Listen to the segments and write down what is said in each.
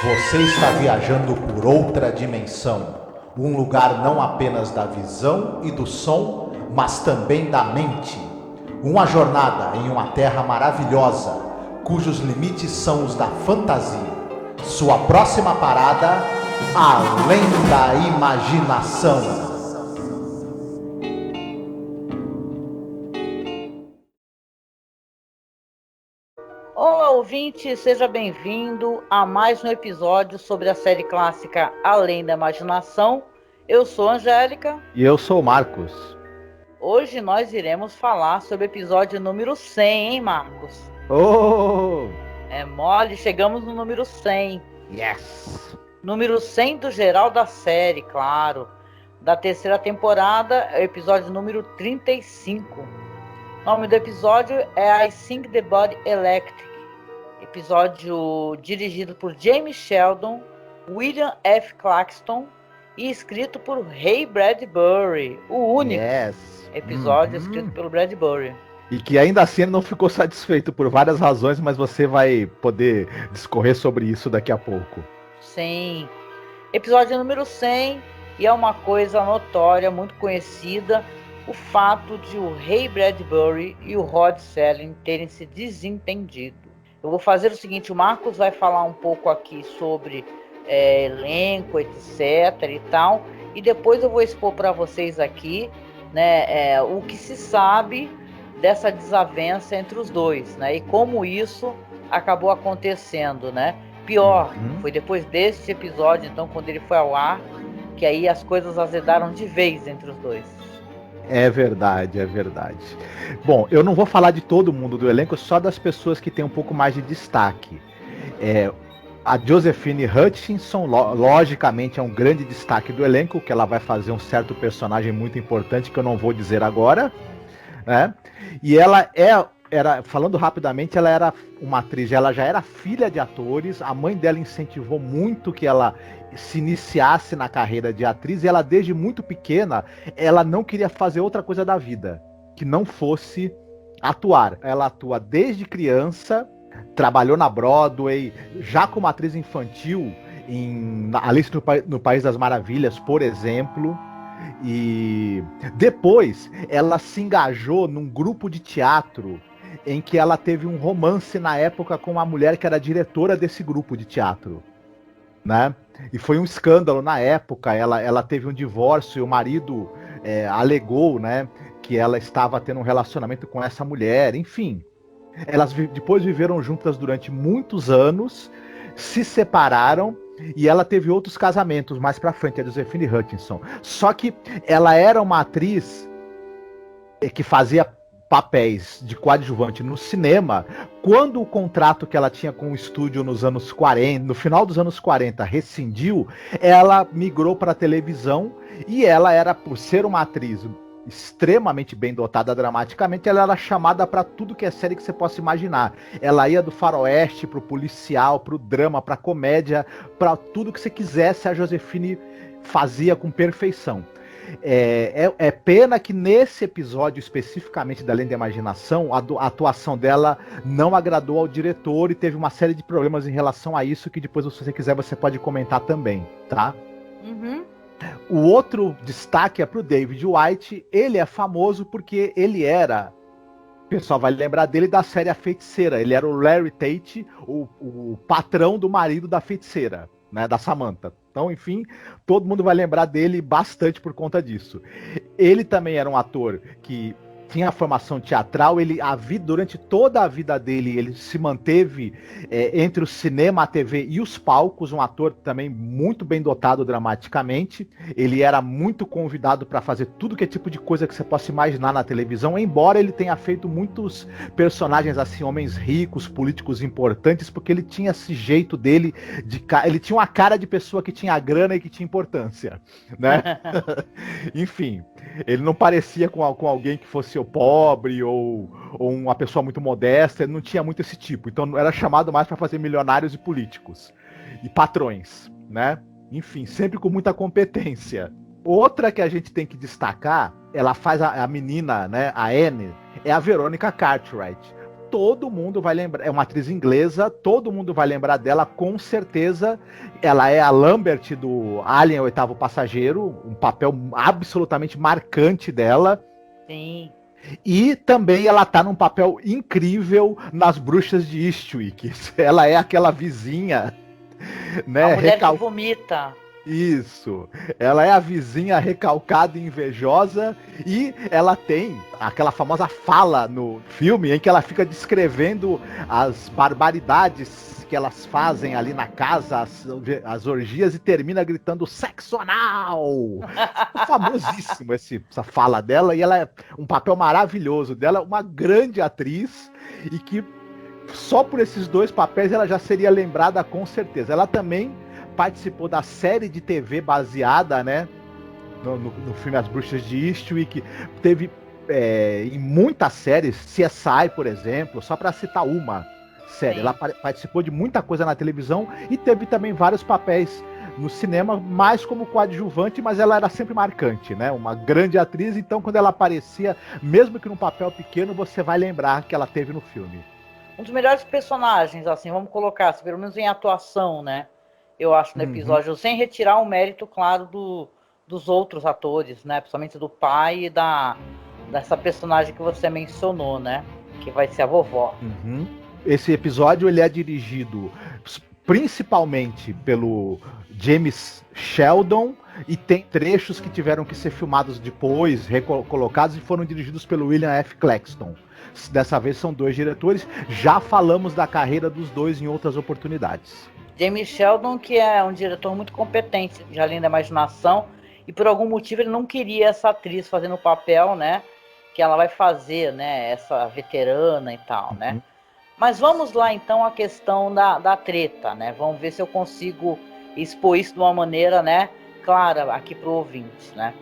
Você está viajando por outra dimensão, um lugar não apenas da visão e do som, mas também da mente. Uma jornada em uma terra maravilhosa, cujos limites são os da fantasia. Sua próxima parada, além da imaginação. Olá, ouvinte, seja bem-vindo a mais um episódio sobre a série clássica Além da Imaginação. Eu sou a Angélica. E eu sou o Marcos. Hoje nós iremos falar sobre o episódio número 100, hein, Marcos? Oh! É mole, chegamos no número 100. Yes! Número 100 do geral da série, claro. Da terceira temporada, é o episódio número 35. O nome do episódio é I Think the Body Electric. Episódio dirigido por James Sheldon, William F. Claxton e escrito por Ray Bradbury, o único episódio escrito pelo Bradbury. E que ainda assim ele não ficou satisfeito por várias razões, mas você vai poder discorrer sobre isso daqui a pouco. Sim. Episódio número 100, e é uma coisa notória, muito conhecida, o fato de o Ray Bradbury e o Rod Serling terem se desentendido. Eu vou fazer o seguinte, o Marcos vai falar um pouco aqui sobre elenco, etc e tal, e depois eu vou expor para vocês aqui, né, o que se sabe dessa desavença entre os dois, né, e como isso acabou acontecendo, né. Pior, foi depois desse episódio, então, quando ele foi ao ar, que aí as coisas azedaram de vez entre os dois. É verdade, é verdade. Bom, eu não vou falar de todo mundo do elenco, só das pessoas que têm um pouco mais de destaque. A Josephine Hutchinson, logicamente, é um grande destaque do elenco, que ela vai fazer um certo personagem muito importante, que eu não vou dizer agora, né? E ela falando rapidamente, ela era uma atriz, ela já era filha de atores, a mãe dela incentivou muito que ela se iniciasse na carreira de atriz, e ela desde muito pequena, ela não queria fazer outra coisa da vida, que não fosse atuar. Ela atua desde criança, trabalhou na Broadway, já como atriz infantil, em Alice no País das Maravilhas, por exemplo. E depois ela se engajou num grupo de teatro em que ela teve um romance na época com uma mulher que era diretora desse grupo de teatro, né? E foi um escândalo na época. Ela teve um divórcio e o marido alegou, né, que ela estava tendo um relacionamento com essa mulher. Enfim, elas depois viveram juntas durante muitos anos, se separaram. E ela teve outros casamentos mais pra frente, a Josephine Hutchinson. Só que ela era uma atriz que fazia papéis de coadjuvante no cinema. Quando o contrato que ela tinha com o estúdio nos anos 40, no final dos anos 40, rescindiu, ela migrou para a televisão, e ela era, por ser uma atriz extremamente bem dotada dramaticamente, ela era chamada para tudo que é série que você possa imaginar. Ela ia do faroeste pro policial, pro drama, pra comédia, para tudo que você quisesse, a Josephine fazia com perfeição. É pena que nesse episódio especificamente da Além da Imaginação, a atuação dela não agradou ao diretor e teve uma série de problemas em relação a isso, que depois, se você quiser, você pode comentar também, tá? O outro destaque é pro David White. Ele é famoso porque ele era, o pessoal vai lembrar dele da série A Feiticeira. Ele era o Larry Tate, o patrão do marido da feiticeira, né, da Samantha. Então, enfim, todo mundo vai lembrar dele bastante por conta disso. Ele também era um ator que tinha formação teatral. Durante toda a vida dele, ele se manteve entre o cinema, a TV e os palcos, um ator também muito bem dotado dramaticamente. Ele era muito convidado para fazer tudo que é tipo de coisa que você possa imaginar na televisão, embora ele tenha feito muitos personagens assim, homens ricos, políticos importantes, porque ele tinha esse jeito dele, ele tinha uma cara de pessoa que tinha grana e que tinha importância, né? Enfim, ele não parecia com alguém que fosse pobre ou uma pessoa muito modesta. Ele não tinha muito esse tipo, então era chamado mais para fazer milionários e políticos e patrões, né? Enfim, sempre com muita competência. Outra que a gente tem que destacar, ela faz a menina, né, a Anne, é a Veronica Cartwright. todo mundo vai lembrar. É uma atriz inglesa, todo mundo vai lembrar dela com certeza. Ela é a Lambert do Alien, o Oitavo Passageiro, um papel absolutamente marcante dela. Sim. E também ela tá num papel incrível nas Bruxas de Eastwick. Ela é aquela vizinha, né? A mulher que vomita. Isso. Ela é a vizinha recalcada e invejosa e ela tem aquela famosa fala no filme em que ela fica descrevendo as barbaridades que elas fazem ali na casa, as orgias, e termina gritando sexo anal. Famosíssimo essa fala dela, e ela é um papel maravilhoso dela, uma grande atriz e que só por esses dois papéis ela já seria lembrada com certeza. Ela também participou da série de TV baseada, né, no filme As Bruxas de Eastwick. Teve em muitas séries, CSI, por exemplo, só para citar uma série. Sim. Ela participou de muita coisa na televisão e teve também vários papéis no cinema, mais como coadjuvante, mas ela era sempre marcante, né? Uma grande atriz, então quando ela aparecia, mesmo que num papel pequeno, você vai lembrar que ela teve no filme. Um dos melhores personagens, assim, vamos colocar, pelo menos em atuação, né? Eu acho, no episódio, sem retirar o mérito, claro, dos outros atores, né? Principalmente do pai e dessa personagem que você mencionou, né? Que vai ser a vovó. Esse episódio, ele é dirigido principalmente pelo James Sheldon, e tem trechos que tiveram que ser filmados depois, recolocados, e foram dirigidos pelo William F. Claxton. Dessa vez são dois diretores. Já falamos da carreira dos dois em outras oportunidades. James Sheldon, que é um diretor muito competente de Além da Imaginação, e por algum motivo ele não queria essa atriz fazendo o papel, né, que ela vai fazer, né, essa veterana e tal, né. Mas vamos lá então à questão da treta, né, vamos ver se eu consigo expor isso de uma maneira, né, clara aqui para o ouvinte, né.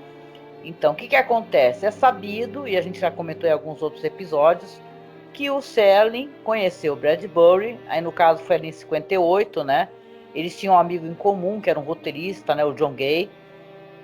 Então, o que acontece? É sabido, e a gente já comentou em alguns outros episódios, que o Serling conheceu o Bradbury, aí no caso foi ali em 58, né? Eles tinham um amigo em comum, que era um roteirista, né? O John Gay.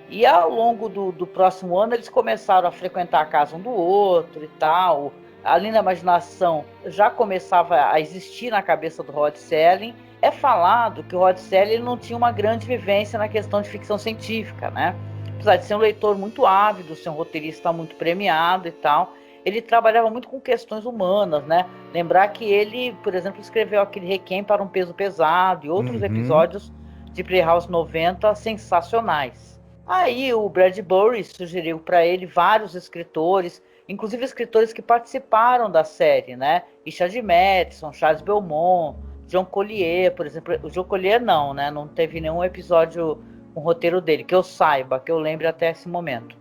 E ao longo do próximo ano, eles começaram a frequentar a casa um do outro e tal. Ali na imaginação já começava a existir na cabeça do Rod Serling. É falado que o Rod Serling não tinha uma grande vivência na questão de ficção científica, né? Apesar de ser um leitor muito ávido, ser um roteirista muito premiado e tal, ele trabalhava muito com questões humanas, né? Lembrar que ele, por exemplo, escreveu aquele Requiem para um Peso Pesado e outros episódios de Playhouse 90 sensacionais. Aí o Bradbury sugeriu para ele vários escritores, inclusive escritores que participaram da série, né? Richard Matheson, Charles Beaumont, John Collier, por exemplo. O John Collier não, né? Não teve nenhum episódio com o roteiro dele, que eu saiba, que eu lembre até esse momento.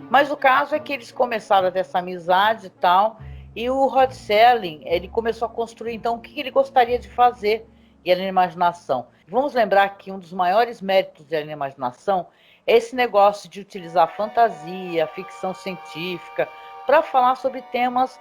Mas o caso é que eles começaram a ter essa amizade e tal, e o Rod Serling, ele começou a construir então o que ele gostaria de fazer em Além da Imaginação. Vamos lembrar que um dos maiores méritos de Além da Imaginação é esse negócio de utilizar fantasia, ficção científica, para falar sobre temas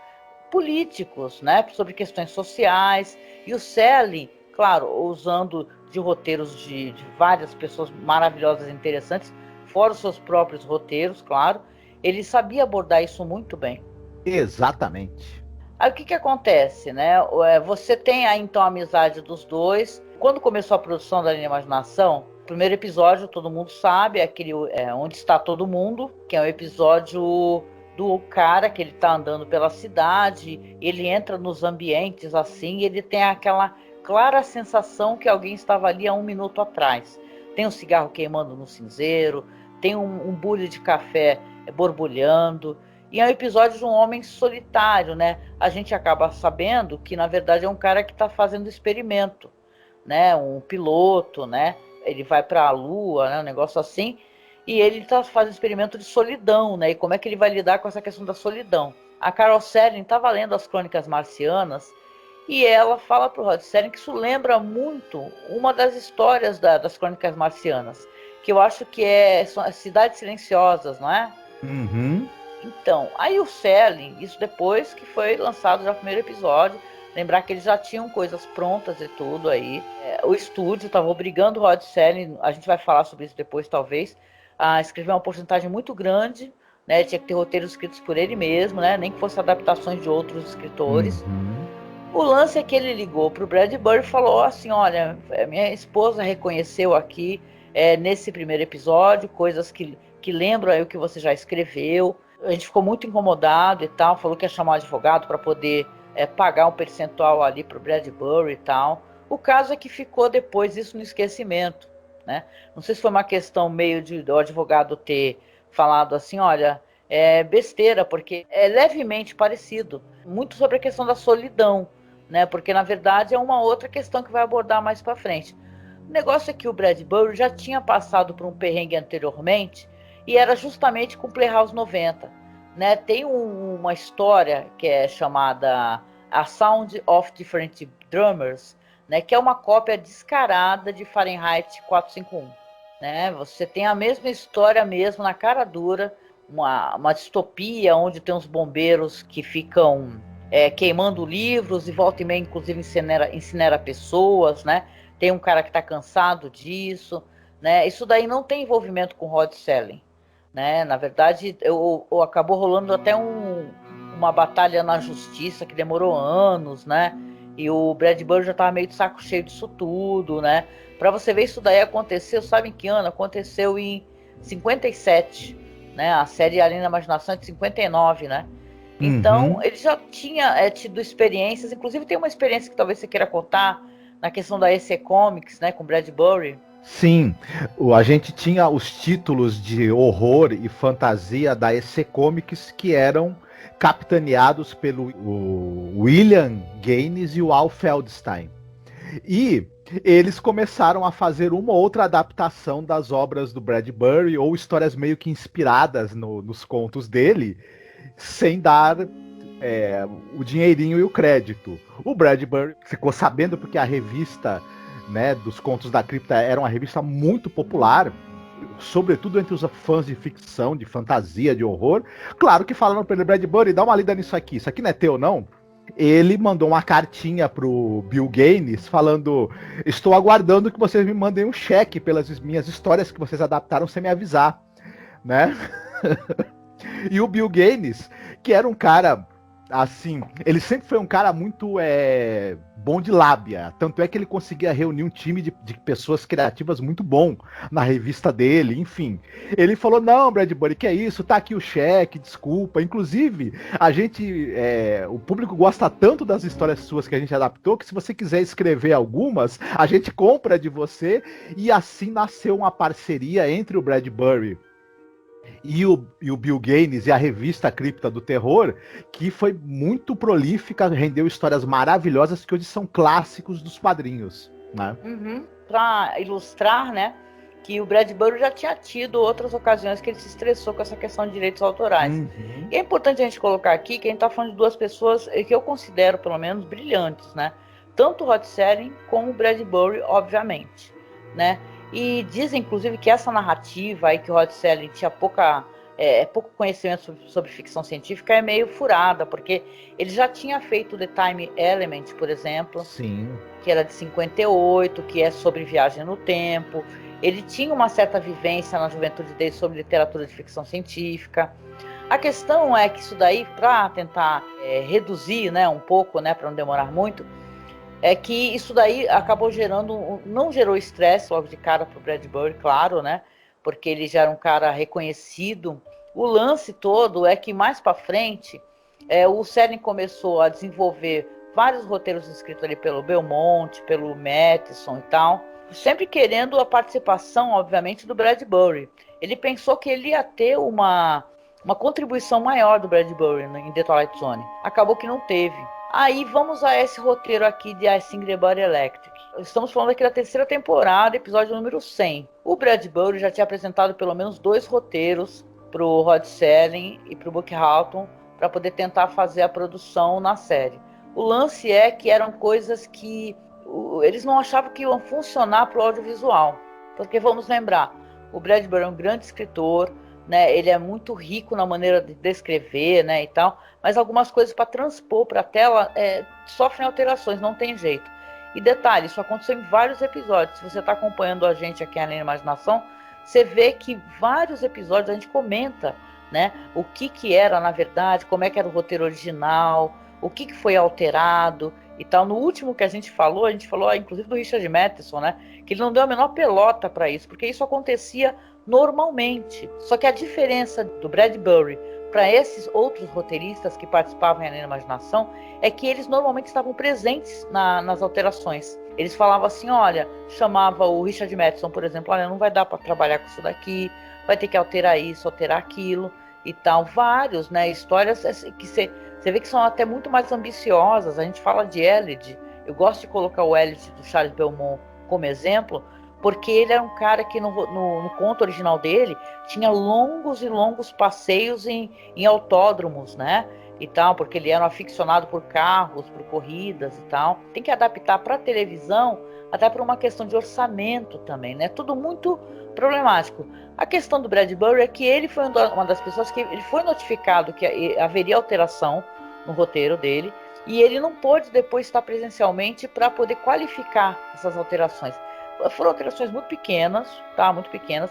políticos, né? Sobre questões sociais, e o Serling, claro, usando de roteiros de várias pessoas maravilhosas e interessantes, fora os seus próprios roteiros, claro, ele sabia abordar isso muito bem. Exatamente. Aí o que acontece, né? Você tem aí então a amizade dos dois. Quando começou a produção da Além da Imaginação, o primeiro episódio, todo mundo sabe, é aquele Onde Está Todo Mundo, que é um episódio do cara que ele tá andando pela cidade, ele entra nos ambientes assim, e ele tem aquela clara sensação que alguém estava ali há um minuto atrás. Tem um cigarro queimando no cinzeiro, tem um bule de café borbulhando, e é um episódio de um homem solitário, né? A gente acaba sabendo que, na verdade, é um cara que está fazendo experimento, né? Um piloto, né? Ele vai para a Lua, né? Um negócio assim, e ele está fazendo experimento de solidão, né? E como é que ele vai lidar com essa questão da solidão? A Carol Serling estava lendo as Crônicas Marcianas, e ela fala para o Rod Serling que isso lembra muito uma das histórias das Crônicas Marcianas, que eu acho que são as Cidades Silenciosas, não é? Então, aí o Serling, isso depois que foi lançado já o primeiro episódio, lembrar que eles já tinham coisas prontas e tudo aí. O estúdio estava obrigando o Rod Serling, a gente vai falar sobre isso depois talvez, a escrever uma porcentagem muito grande, né? Tinha que ter roteiros escritos por ele mesmo, né? Nem que fosse adaptações de outros escritores. O lance é que ele ligou para o Bradbury e falou assim, olha, minha esposa reconheceu aqui nesse primeiro episódio coisas que lembram aí o que você já escreveu. A gente ficou muito incomodado e tal, falou que ia chamar um advogado para poder pagar um percentual ali para o Bradbury e tal. O caso é que ficou depois isso no esquecimento, né? Não sei se foi uma questão meio do advogado ter falado assim, olha, é besteira, porque é levemente parecido, muito sobre a questão da solidão, né? Porque na verdade é uma outra questão que vai abordar mais para frente. O negócio é que o Bradbury já tinha passado por um perrengue anteriormente e era justamente com Playhouse 90, né? Tem uma história que é chamada A Sound of Different Drummers, né? Que é uma cópia descarada de Fahrenheit 451, né? Você tem a mesma história mesmo na cara dura, uma distopia onde tem uns bombeiros que ficam queimando livros e volta e meia inclusive incinera pessoas, né? Tem um cara que está cansado disso, né? Isso daí não tem envolvimento com Rod Serling, né? Na verdade, acabou rolando até uma batalha na justiça que demorou anos, né? E o Bradbury já estava meio de saco cheio disso tudo, né? Para você ver isso daí aconteceu, sabe em que ano? Aconteceu em 57, né? A série Além da Imaginação é de 59, né? Então, ele já tinha tido experiências, inclusive tem uma experiência que talvez você queira contar na questão da EC Comics, né, com Bradbury. Sim, a gente tinha os títulos de horror e fantasia da EC Comics que eram capitaneados pelo William Gaines e o Al Feldstein. E eles começaram a fazer uma outra adaptação das obras do Bradbury ou histórias meio que inspiradas nos contos dele, sem dar o dinheirinho e o crédito. O Bradbury ficou sabendo porque a revista, né, dos Contos da Cripta era uma revista muito popular, sobretudo entre os fãs de ficção, de fantasia, de horror. Claro que falaram para ele, Bradbury, dá uma lida nisso aqui não é teu não? Ele mandou uma cartinha pro Bill Gaines falando, estou aguardando que vocês me mandem um cheque pelas minhas histórias que vocês adaptaram sem me avisar, né? E o Bill Gaines, que era um cara, assim, ele sempre foi um cara muito bom de lábia, tanto é que ele conseguia reunir um time de pessoas criativas muito bom na revista dele, enfim. Ele falou, não, Bradbury, que é isso, tá aqui o cheque, desculpa, inclusive, o público gosta tanto das histórias suas que a gente adaptou, que se você quiser escrever algumas, a gente compra de você, e assim nasceu uma parceria entre o Bradbury e o Bill Gaines e a revista Cripta do Terror, que foi muito prolífica, rendeu histórias maravilhosas que hoje são clássicos dos quadrinhos, né? Para ilustrar, né, que o Bradbury já tinha tido outras ocasiões que ele se estressou com essa questão de direitos autorais. E é importante a gente colocar aqui que a gente está falando de duas pessoas que eu considero, pelo menos, brilhantes, né? Tanto o Rod Serling como o Bradbury, obviamente, né? E dizem, inclusive, que essa narrativa aí que o Rod Serling tinha pouco conhecimento sobre ficção científica é meio furada, porque ele já tinha feito The Time Element, por exemplo, sim, que era de 58, que é sobre viagem no tempo. Ele tinha uma certa vivência na juventude dele sobre literatura de ficção científica. A questão é que isso daí, para tentar reduzir, né, um pouco, né, para não demorar muito, é que isso daí acabou não gerou estresse logo de cara para o Bradbury, claro, né? Porque ele já era um cara reconhecido. O lance todo é que mais para frente, o Serling começou a desenvolver vários roteiros escritos ali pelo Belmonte, pelo Matheson e tal, sempre querendo a participação, obviamente, do Bradbury. Ele pensou que ele ia ter uma contribuição maior do Bradbury em The Twilight Zone. Acabou que não teve. Aí vamos a esse roteiro aqui de I Sing the Body Electric. Estamos falando aqui da terceira temporada, episódio número 100. O Bradbury já tinha apresentado pelo menos 2 roteiros para o Rod Serling e para o Buck Houghton para poder tentar fazer a produção na série. O lance é que eram coisas que eles não achavam que iam funcionar para o audiovisual. Porque vamos lembrar, o Bradbury é um grande escritor, né? Ele é muito rico na maneira de descrever, né, e tal, mas algumas coisas para transpor para a tela sofrem alterações, não tem jeito. E detalhe, isso aconteceu em vários episódios. Se você está acompanhando a gente aqui na Imaginação, você vê que vários episódios a gente comenta, né, o que era na verdade, como é que era o roteiro original, o que foi alterado. e tal. No último que a gente falou inclusive do Richard Matheson, né? Que ele não deu a menor pelota para isso, porque isso acontecia normalmente. Só que a diferença do Bradbury para esses outros roteiristas que participavam em Além da Imaginação é que eles normalmente estavam presentes nas alterações. Eles falavam assim, olha, chamava o Richard Matheson, por exemplo, olha, não vai dar para trabalhar com isso daqui, vai ter que alterar isso, alterar aquilo e tal. Vários, né, histórias que você vê que são até muito mais ambiciosas. A gente fala de Elliot, eu gosto de colocar o Elliot do Charles Beaumont como exemplo, porque ele era um cara que no conto original dele tinha longos e longos passeios em autódromos, né? E tal, porque ele era um aficionado por carros, por corridas e tal. Tem que adaptar para a televisão, até por uma questão de orçamento também, né? Tudo muito problemático. A questão do Bradbury é que ele foi uma das pessoas que ele foi notificado que haveria alteração no roteiro dele, e ele não pôde depois estar presencialmente para poder qualificar essas alterações. Foram alterações muito pequenas, tá? Muito pequenas,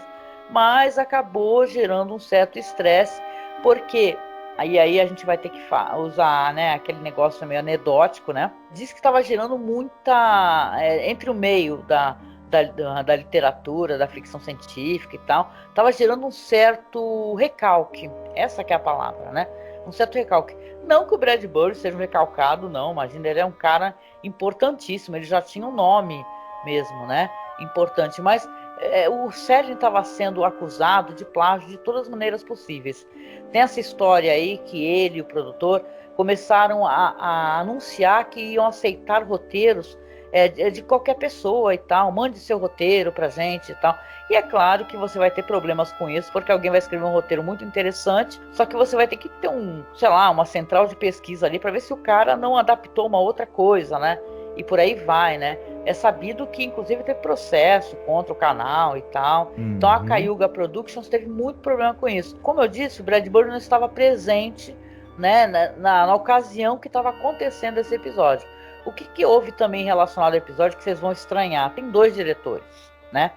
mas acabou gerando um certo estresse, porque aí a gente vai ter que usar, né, aquele negócio meio anedótico, né? Diz que estava gerando muita entre o meio da literatura, da ficção científica e tal, estava gerando um certo recalque. Essa que é a palavra, né? Um certo recalque. Não que o Bradbury seja um recalcado, não. Imagina, ele é um cara importantíssimo. Ele já tinha um nome mesmo, né? Importante. Mas o Serling estava sendo acusado de plágio de todas as maneiras possíveis. Tem essa história aí que ele e o produtor começaram a anunciar que iam aceitar roteiros de qualquer pessoa e tal, mande seu roteiro pra gente e tal. E é claro que você vai ter problemas com isso, porque alguém vai escrever um roteiro muito interessante, só que você vai ter que ter uma central de pesquisa ali para ver se o cara não adaptou uma outra coisa, né? E por aí vai, né? É sabido que inclusive teve processo contra o canal e tal. Então a Cayuga Productions teve muito problema com isso. Como eu disse, o Bradbury não estava presente, né, na ocasião que estava acontecendo esse episódio. O que houve também relacionado ao episódio que vocês vão estranhar? Tem 2 diretores, né?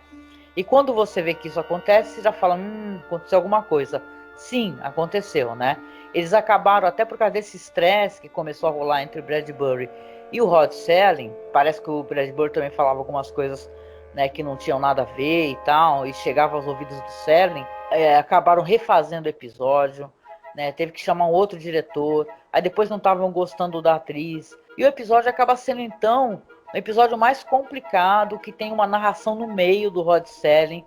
E quando você vê que isso acontece, você já fala, aconteceu alguma coisa. Sim, aconteceu, né? Eles acabaram, até por causa desse estresse que começou a rolar entre o Bradbury e o Rod Serling. Parece que o Bradbury também falava algumas coisas, né, que não tinham nada a ver e tal, e chegava aos ouvidos do Serling. Acabaram refazendo o episódio, né? Teve que chamar um outro diretor. Aí depois não estavam gostando da atriz. E o episódio acaba sendo, então, um episódio mais complicado, que tem uma narração no meio do Rod Serling.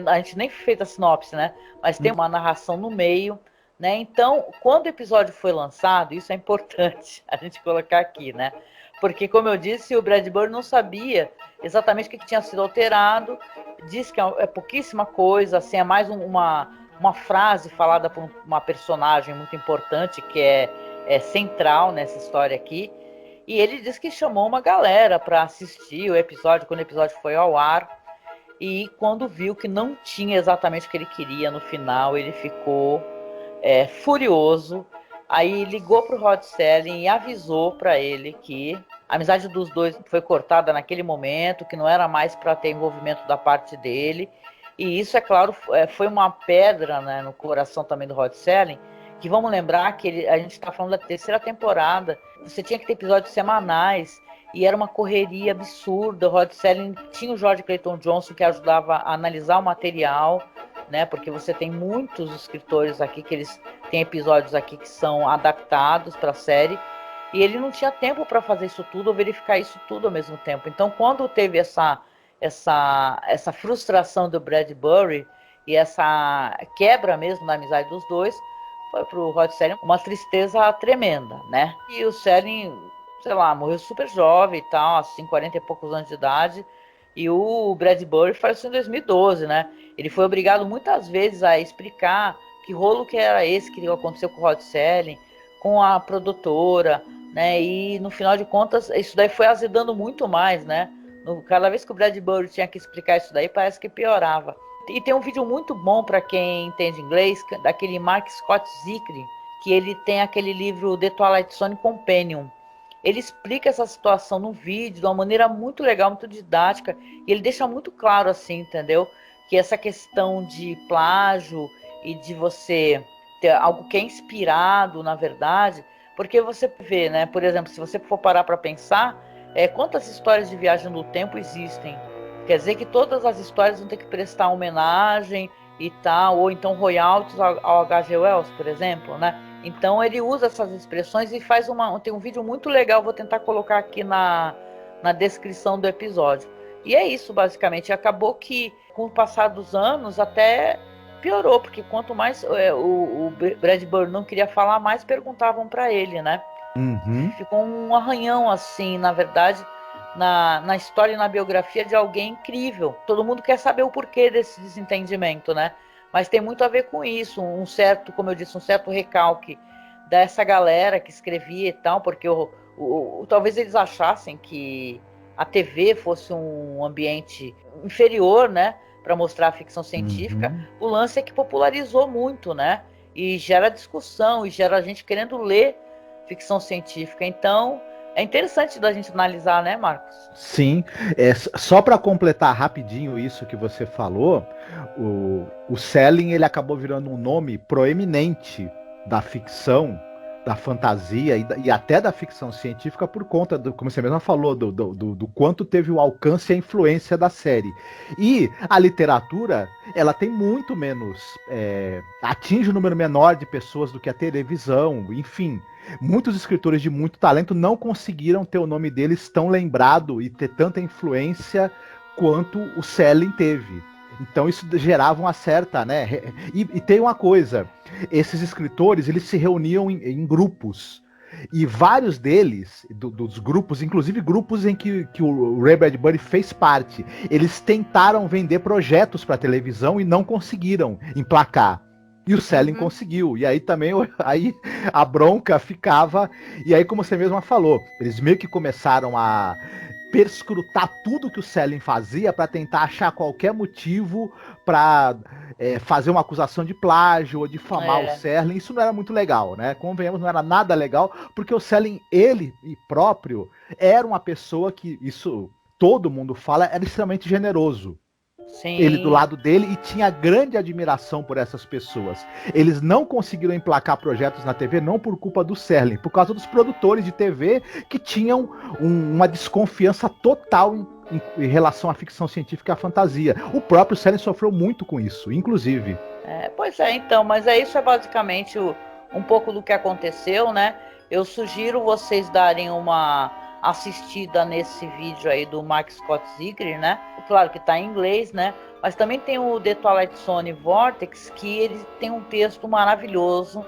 A gente nem fez a sinopse, né? Mas tem uma narração no meio, né? Então, quando o episódio foi lançado, isso é importante a gente colocar aqui, né? Porque, como eu disse, o Bradbury não sabia exatamente o que tinha sido alterado. Diz que é pouquíssima coisa, assim, é mais uma frase falada por uma personagem muito importante, que é central nessa história aqui. E ele disse que chamou uma galera para assistir o episódio, quando o episódio foi ao ar. E quando viu que não tinha exatamente o que ele queria no final, ele ficou furioso. Aí ligou pro Rod Serling e avisou para ele que a amizade dos dois foi cortada naquele momento, que não era mais para ter envolvimento da parte dele. E isso, é claro, foi uma pedra, né, no coração também do Rod Serling, que vamos lembrar que a gente está falando da 3ª temporada, você tinha que ter episódios semanais, e era uma correria absurda. O Rod Serling tinha o George Clayton Johnson, que ajudava a analisar o material, né, porque você tem muitos escritores aqui, que eles têm episódios aqui que são adaptados para a série, e ele não tinha tempo para fazer isso tudo, ou verificar isso tudo ao mesmo tempo. Então, quando teve essa frustração do Bradbury e essa quebra mesmo da amizade dos dois, foi pro Rod Serling uma tristeza tremenda, né? E o Serling, sei lá, morreu super jovem e tal, assim, 40 e poucos anos de idade, e o Bradbury faleceu em 2012, né? Ele foi obrigado muitas vezes a explicar que rolo que era esse que aconteceu com o Rod Serling, com a produtora, né? E no final de contas, isso daí foi azedando muito mais, né? Cada vez que o Bradbury tinha que explicar isso daí, parece que piorava. E tem um vídeo muito bom para quem entende inglês, daquele Mark Scott Zickley, que ele tem aquele livro The Twilight Zone Companion. Ele explica essa situação no vídeo de uma maneira muito legal, muito didática, e ele deixa muito claro assim, entendeu? Que essa questão de plágio e de você ter algo que é inspirado, na verdade, Porque você vê, né? Por exemplo, se você for parar para pensar, quantas histórias de viagem no tempo existem? Quer dizer que todas as histórias vão ter que prestar homenagem e tal, ou então royalties ao H.G. Wells, por exemplo, né? Então ele usa essas expressões e faz tem um vídeo muito legal, vou tentar colocar aqui na descrição do episódio. E é isso, basicamente. Acabou que, com o passar dos anos, até piorou, porque quanto mais o Bradbury não queria falar, mais perguntavam para ele, né? Uhum. Ficou um arranhão, assim, na verdade, na história e na biografia de alguém incrível. Todo mundo quer saber o porquê desse desentendimento, né? Mas tem muito a ver com isso, um certo, como eu disse, um certo recalque dessa galera que escrevia e tal, porque talvez eles achassem que a TV fosse um ambiente inferior, né, para mostrar a ficção científica. Uhum. O lance é que popularizou muito, né, e gera discussão, e gera gente querendo ler ficção científica. Então, é interessante da gente analisar, né, Marcos? Sim, só para completar rapidinho isso que você falou, o Schelling ele acabou virando um nome proeminente da ficção, da fantasia e até da ficção científica por conta do, como você mesma falou, do quanto teve o alcance e a influência da série. E a literatura, ela tem muito menos, atinge um número menor de pessoas do que a televisão, enfim. Muitos escritores de muito talento não conseguiram ter o nome deles tão lembrado e ter tanta influência quanto o Schelling teve. Então isso gerava uma certa, né? E tem uma coisa, esses escritores eles se reuniam em grupos e vários deles, dos grupos, inclusive grupos em que o Ray Bradbury fez parte, eles tentaram vender projetos para televisão e não conseguiram emplacar. E o Schelling conseguiu. E aí também aí a bronca ficava. E aí, como você mesma falou, eles meio que começaram a perscrutar tudo que o Schelling fazia para tentar achar qualquer motivo para fazer uma acusação de plágio ou difamar o Schelling. Isso não era muito legal, né? Convenhamos, não era nada legal, porque o Schelling, ele próprio, era uma pessoa que, isso todo mundo fala, era extremamente generoso. Sim. Ele do lado dele e tinha grande admiração por essas pessoas. Eles não conseguiram emplacar projetos na TV não por culpa do Schelling, por causa dos produtores de TV que tinham uma desconfiança total em relação à ficção científica e à fantasia. O próprio Schelling sofreu muito com isso, inclusive. Pois é, então, mas isso é basicamente um pouco do que aconteceu, né? Eu sugiro vocês darem uma assistida nesse vídeo aí do Mark Scott Zigler, né? Claro que tá em inglês, né? Mas também tem o The Twilight Zone Vortex, que ele tem um texto maravilhoso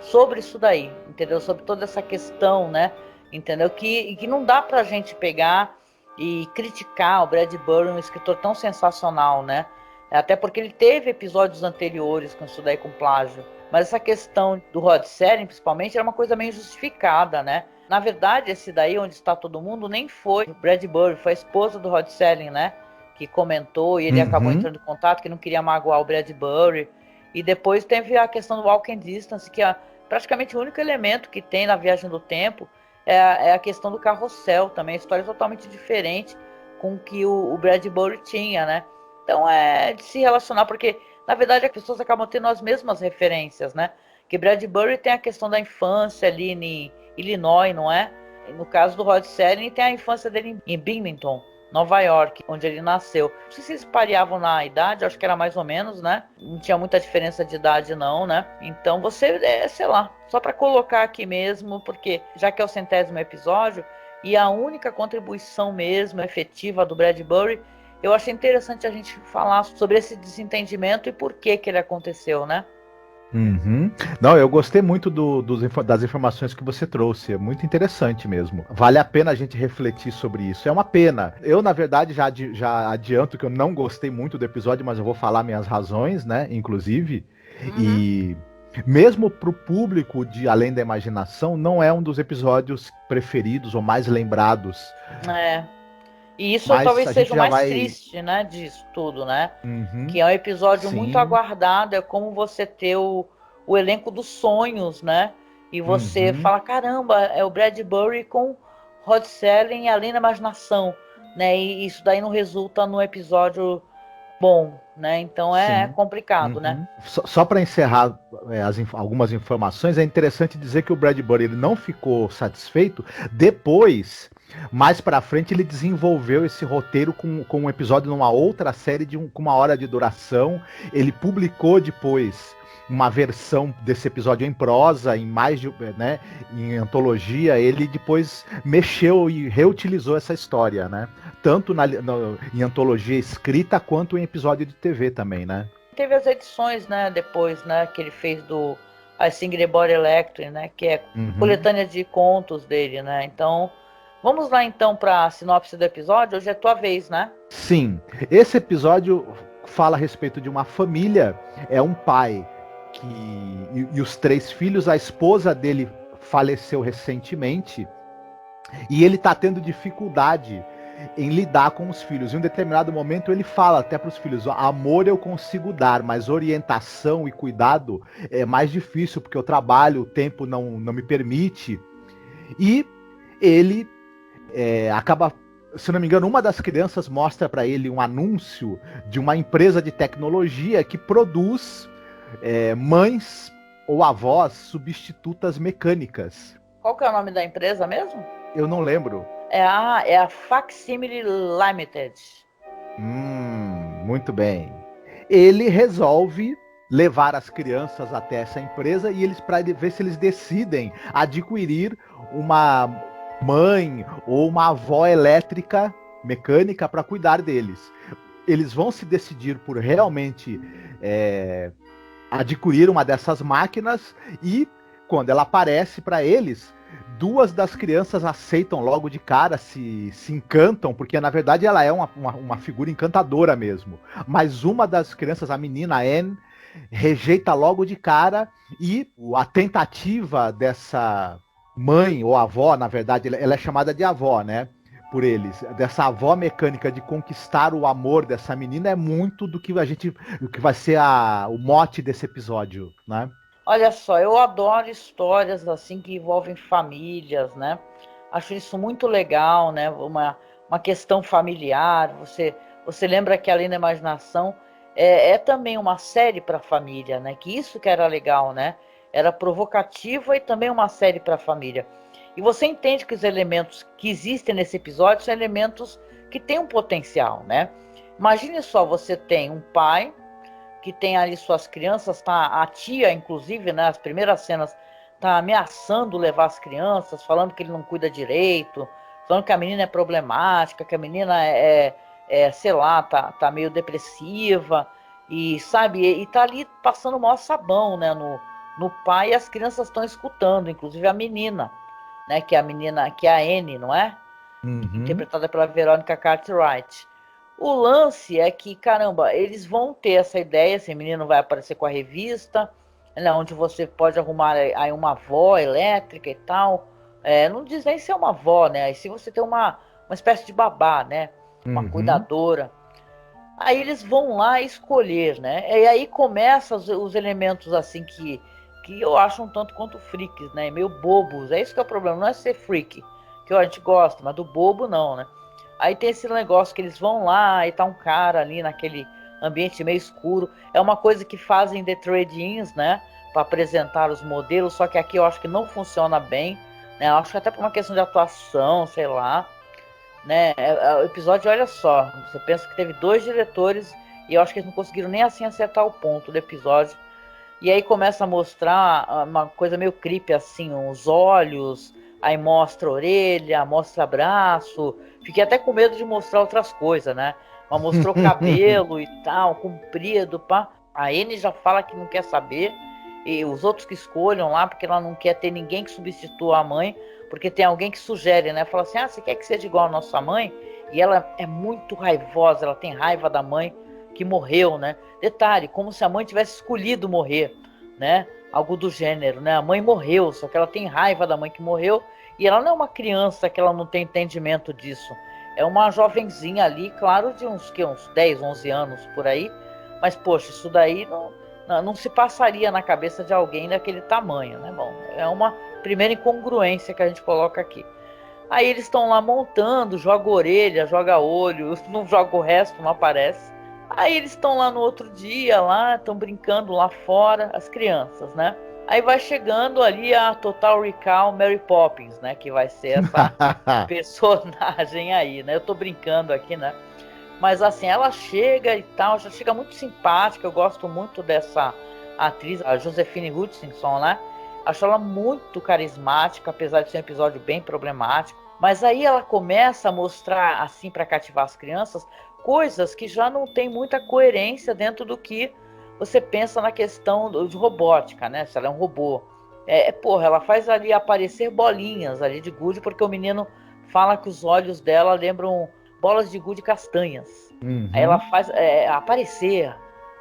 sobre isso daí, entendeu? Sobre toda essa questão, né? Entendeu? Que não dá pra gente pegar e criticar o Bradbury, um escritor tão sensacional, né? Até porque ele teve episódios anteriores com isso daí, com plágio. Mas essa questão do Rod Serling, principalmente, era uma coisa meio justificada, né? Na verdade, esse daí, Onde Está Todo Mundo, nem foi o Bradbury, foi a esposa do Rod Serling, né? Que comentou, e ele acabou entrando em contato, que não queria magoar o Bradbury. E depois teve a questão do Walking Distance, que é praticamente o único elemento que tem na Viagem do Tempo é a questão do carrossel também. A história é totalmente diferente com o que o Bradbury tinha, né? Então é de se relacionar, porque na verdade as pessoas acabam tendo as mesmas referências, né? Que Bradbury tem a questão da infância ali em Illinois, não é? E no caso do Rod Serling, tem a infância dele em Binghamton, Nova York, onde ele nasceu. Não sei se eles pareavam na idade, acho que era mais ou menos, né? Não tinha muita diferença de idade não, né? Então você, sei lá, só para colocar aqui mesmo, porque já que é o 100º episódio, e a única contribuição mesmo efetiva do Bradbury, eu achei interessante a gente falar sobre esse desentendimento e por que ele aconteceu, né? Uhum. Não, eu gostei muito das informações que você trouxe, é muito interessante mesmo. Vale a pena a gente refletir sobre isso. É uma pena. Eu, na verdade, já adianto que eu não gostei muito do episódio, mas eu vou falar minhas razões, né? Inclusive. E mesmo pro público de Além da Imaginação, não é um dos episódios preferidos ou mais lembrados. E isso talvez seja o mais triste, né, disso tudo, né? Que é um episódio muito aguardado, é como você ter o elenco dos sonhos, né? E você fala, caramba, é o Bradbury com Rod Serling e Além da Imaginação, né? E isso daí não resulta no episódio bom, né? Então é Sim. complicado, né? Só para encerrar algumas informações, é interessante dizer que o Bradbury ele não ficou satisfeito. Depois, mais para frente, ele desenvolveu esse roteiro com um episódio numa outra série com 1 hora de duração. Ele publicou depois uma versão desse episódio em prosa, né, em antologia. Ele depois mexeu e reutilizou essa história, né? Tanto em antologia escrita quanto em episódio de TV também, né? Teve as edições, né, depois, né, que ele fez do I Sing the Body Electric, né, que é coletânea de contos dele, né? Então, vamos lá então para a sinopse do episódio. Hoje é tua vez, né? Sim, esse episódio fala a respeito de uma família. É um pai e os 3 filhos. A esposa dele faleceu recentemente e ele está tendo dificuldade em lidar com os filhos. Em um determinado momento ele fala até para os filhos: amor eu consigo dar, mas orientação e cuidado é mais difícil, porque eu trabalho, o tempo não me permite. E ele acaba, se não me engano, uma das crianças mostra para ele um anúncio de uma empresa de tecnologia que produz mães ou avós substitutas mecânicas. Qual que é o nome da empresa mesmo? Eu não lembro. É a Facsimile Limited. Muito bem. Ele resolve levar as crianças até essa empresa e para ver se eles decidem adquirir uma mãe ou uma avó elétrica mecânica para cuidar deles. Eles vão se decidir por realmente adquirir uma dessas máquinas, e quando ela aparece para eles, 2 das crianças aceitam logo de cara, se encantam, porque na verdade ela é uma figura encantadora mesmo. Mas uma das crianças, a menina Anne, rejeita logo de cara, e a tentativa dessa mãe ou avó, na verdade ela é chamada de avó, né, por eles, dessa avó mecânica, de conquistar o amor dessa menina, é muito do que vai ser o mote desse episódio, né? Olha só, eu adoro histórias assim que envolvem famílias, né? Acho isso muito legal, né? Uma questão familiar. Você lembra que Além da Imaginação é também uma série para família, né? Que isso que era legal, né? Era provocativa e também uma série para família. E você entende que os elementos que existem nesse episódio são elementos que têm um potencial, né? Imagine só, você tem um pai que tem ali suas crianças, a tia, inclusive, né, as primeiras cenas, tá ameaçando levar as crianças, falando que ele não cuida direito, falando que a menina é problemática, que a menina sei lá, tá meio depressiva, e sabe, e tá ali passando o maior sabão, né, no pai, e as crianças estão escutando, inclusive a menina, né, que é a Anne, não é? Interpretada pela Veronica Cartwright. O lance é que, caramba, eles vão ter essa ideia, esse menino vai aparecer com a revista, né, onde você pode arrumar aí uma avó elétrica e tal. Não diz nem se é uma avó, né? Aí se você tem uma espécie de babá, né? Uma cuidadora. Aí eles vão lá escolher, né? E aí começam os elementos assim que eu acho um tanto quanto freaks, né? Meio bobos. É isso que é o problema, não é ser freak, que a gente gosta, mas do bobo não, né? Aí tem esse negócio que eles vão lá e tá um cara ali naquele ambiente meio escuro. É uma coisa que fazem The Trade-ins, né? Para apresentar os modelos, só que aqui eu acho que não funciona bem, né? Eu acho que até por uma questão de atuação, sei lá, né? O episódio, olha só, você pensa que teve 2 diretores e eu acho que eles não conseguiram nem assim acertar o ponto do episódio. E aí começa a mostrar uma coisa meio creepy, assim, os olhos, aí mostra a orelha, mostra braço. Fiquei até com medo de mostrar outras coisas, né? Mas mostrou cabelo e tal, comprido, pá. A Anne já fala que não quer saber, e os outros que escolham lá, porque ela não quer ter ninguém que substitua a mãe, porque tem alguém que sugere, né? Fala assim, você quer que seja igual a nossa mãe? E ela é muito raivosa, ela tem raiva da mãe que morreu, né? Detalhe, como se a mãe tivesse escolhido morrer, né? Algo do gênero, né? A mãe morreu, só que ela tem raiva da mãe que morreu, e ela não é uma criança que ela não tem entendimento disso. É uma jovenzinha ali, claro, de uns 10, 11 anos por aí, mas, poxa, isso daí não se passaria na cabeça de alguém daquele tamanho, né? Bom, é uma primeira incongruência que a gente coloca aqui. Aí eles estão lá montando, joga orelha, joga olho, não joga o resto, não aparece. Aí eles estão lá no outro dia, lá, estão brincando lá fora, as crianças, né? Aí vai chegando ali a Total Recall Mary Poppins, né? Que vai ser essa personagem aí, né? Eu tô brincando aqui, né? Mas assim, ela chega e tal, já chega muito simpática. Eu gosto muito dessa atriz, a Josephine Hutchinson, né? Acho ela muito carismática, apesar de ser um episódio bem problemático. Mas aí ela começa a mostrar, assim, para cativar as crianças, coisas que já não tem muita coerência dentro do que você pensa na questão de robótica, né? Se ela é um robô. Porra, ela faz ali aparecer bolinhas ali de gude, porque o menino fala que os olhos dela lembram bolas de gude castanhas. Uhum. Aí ela faz aparecer,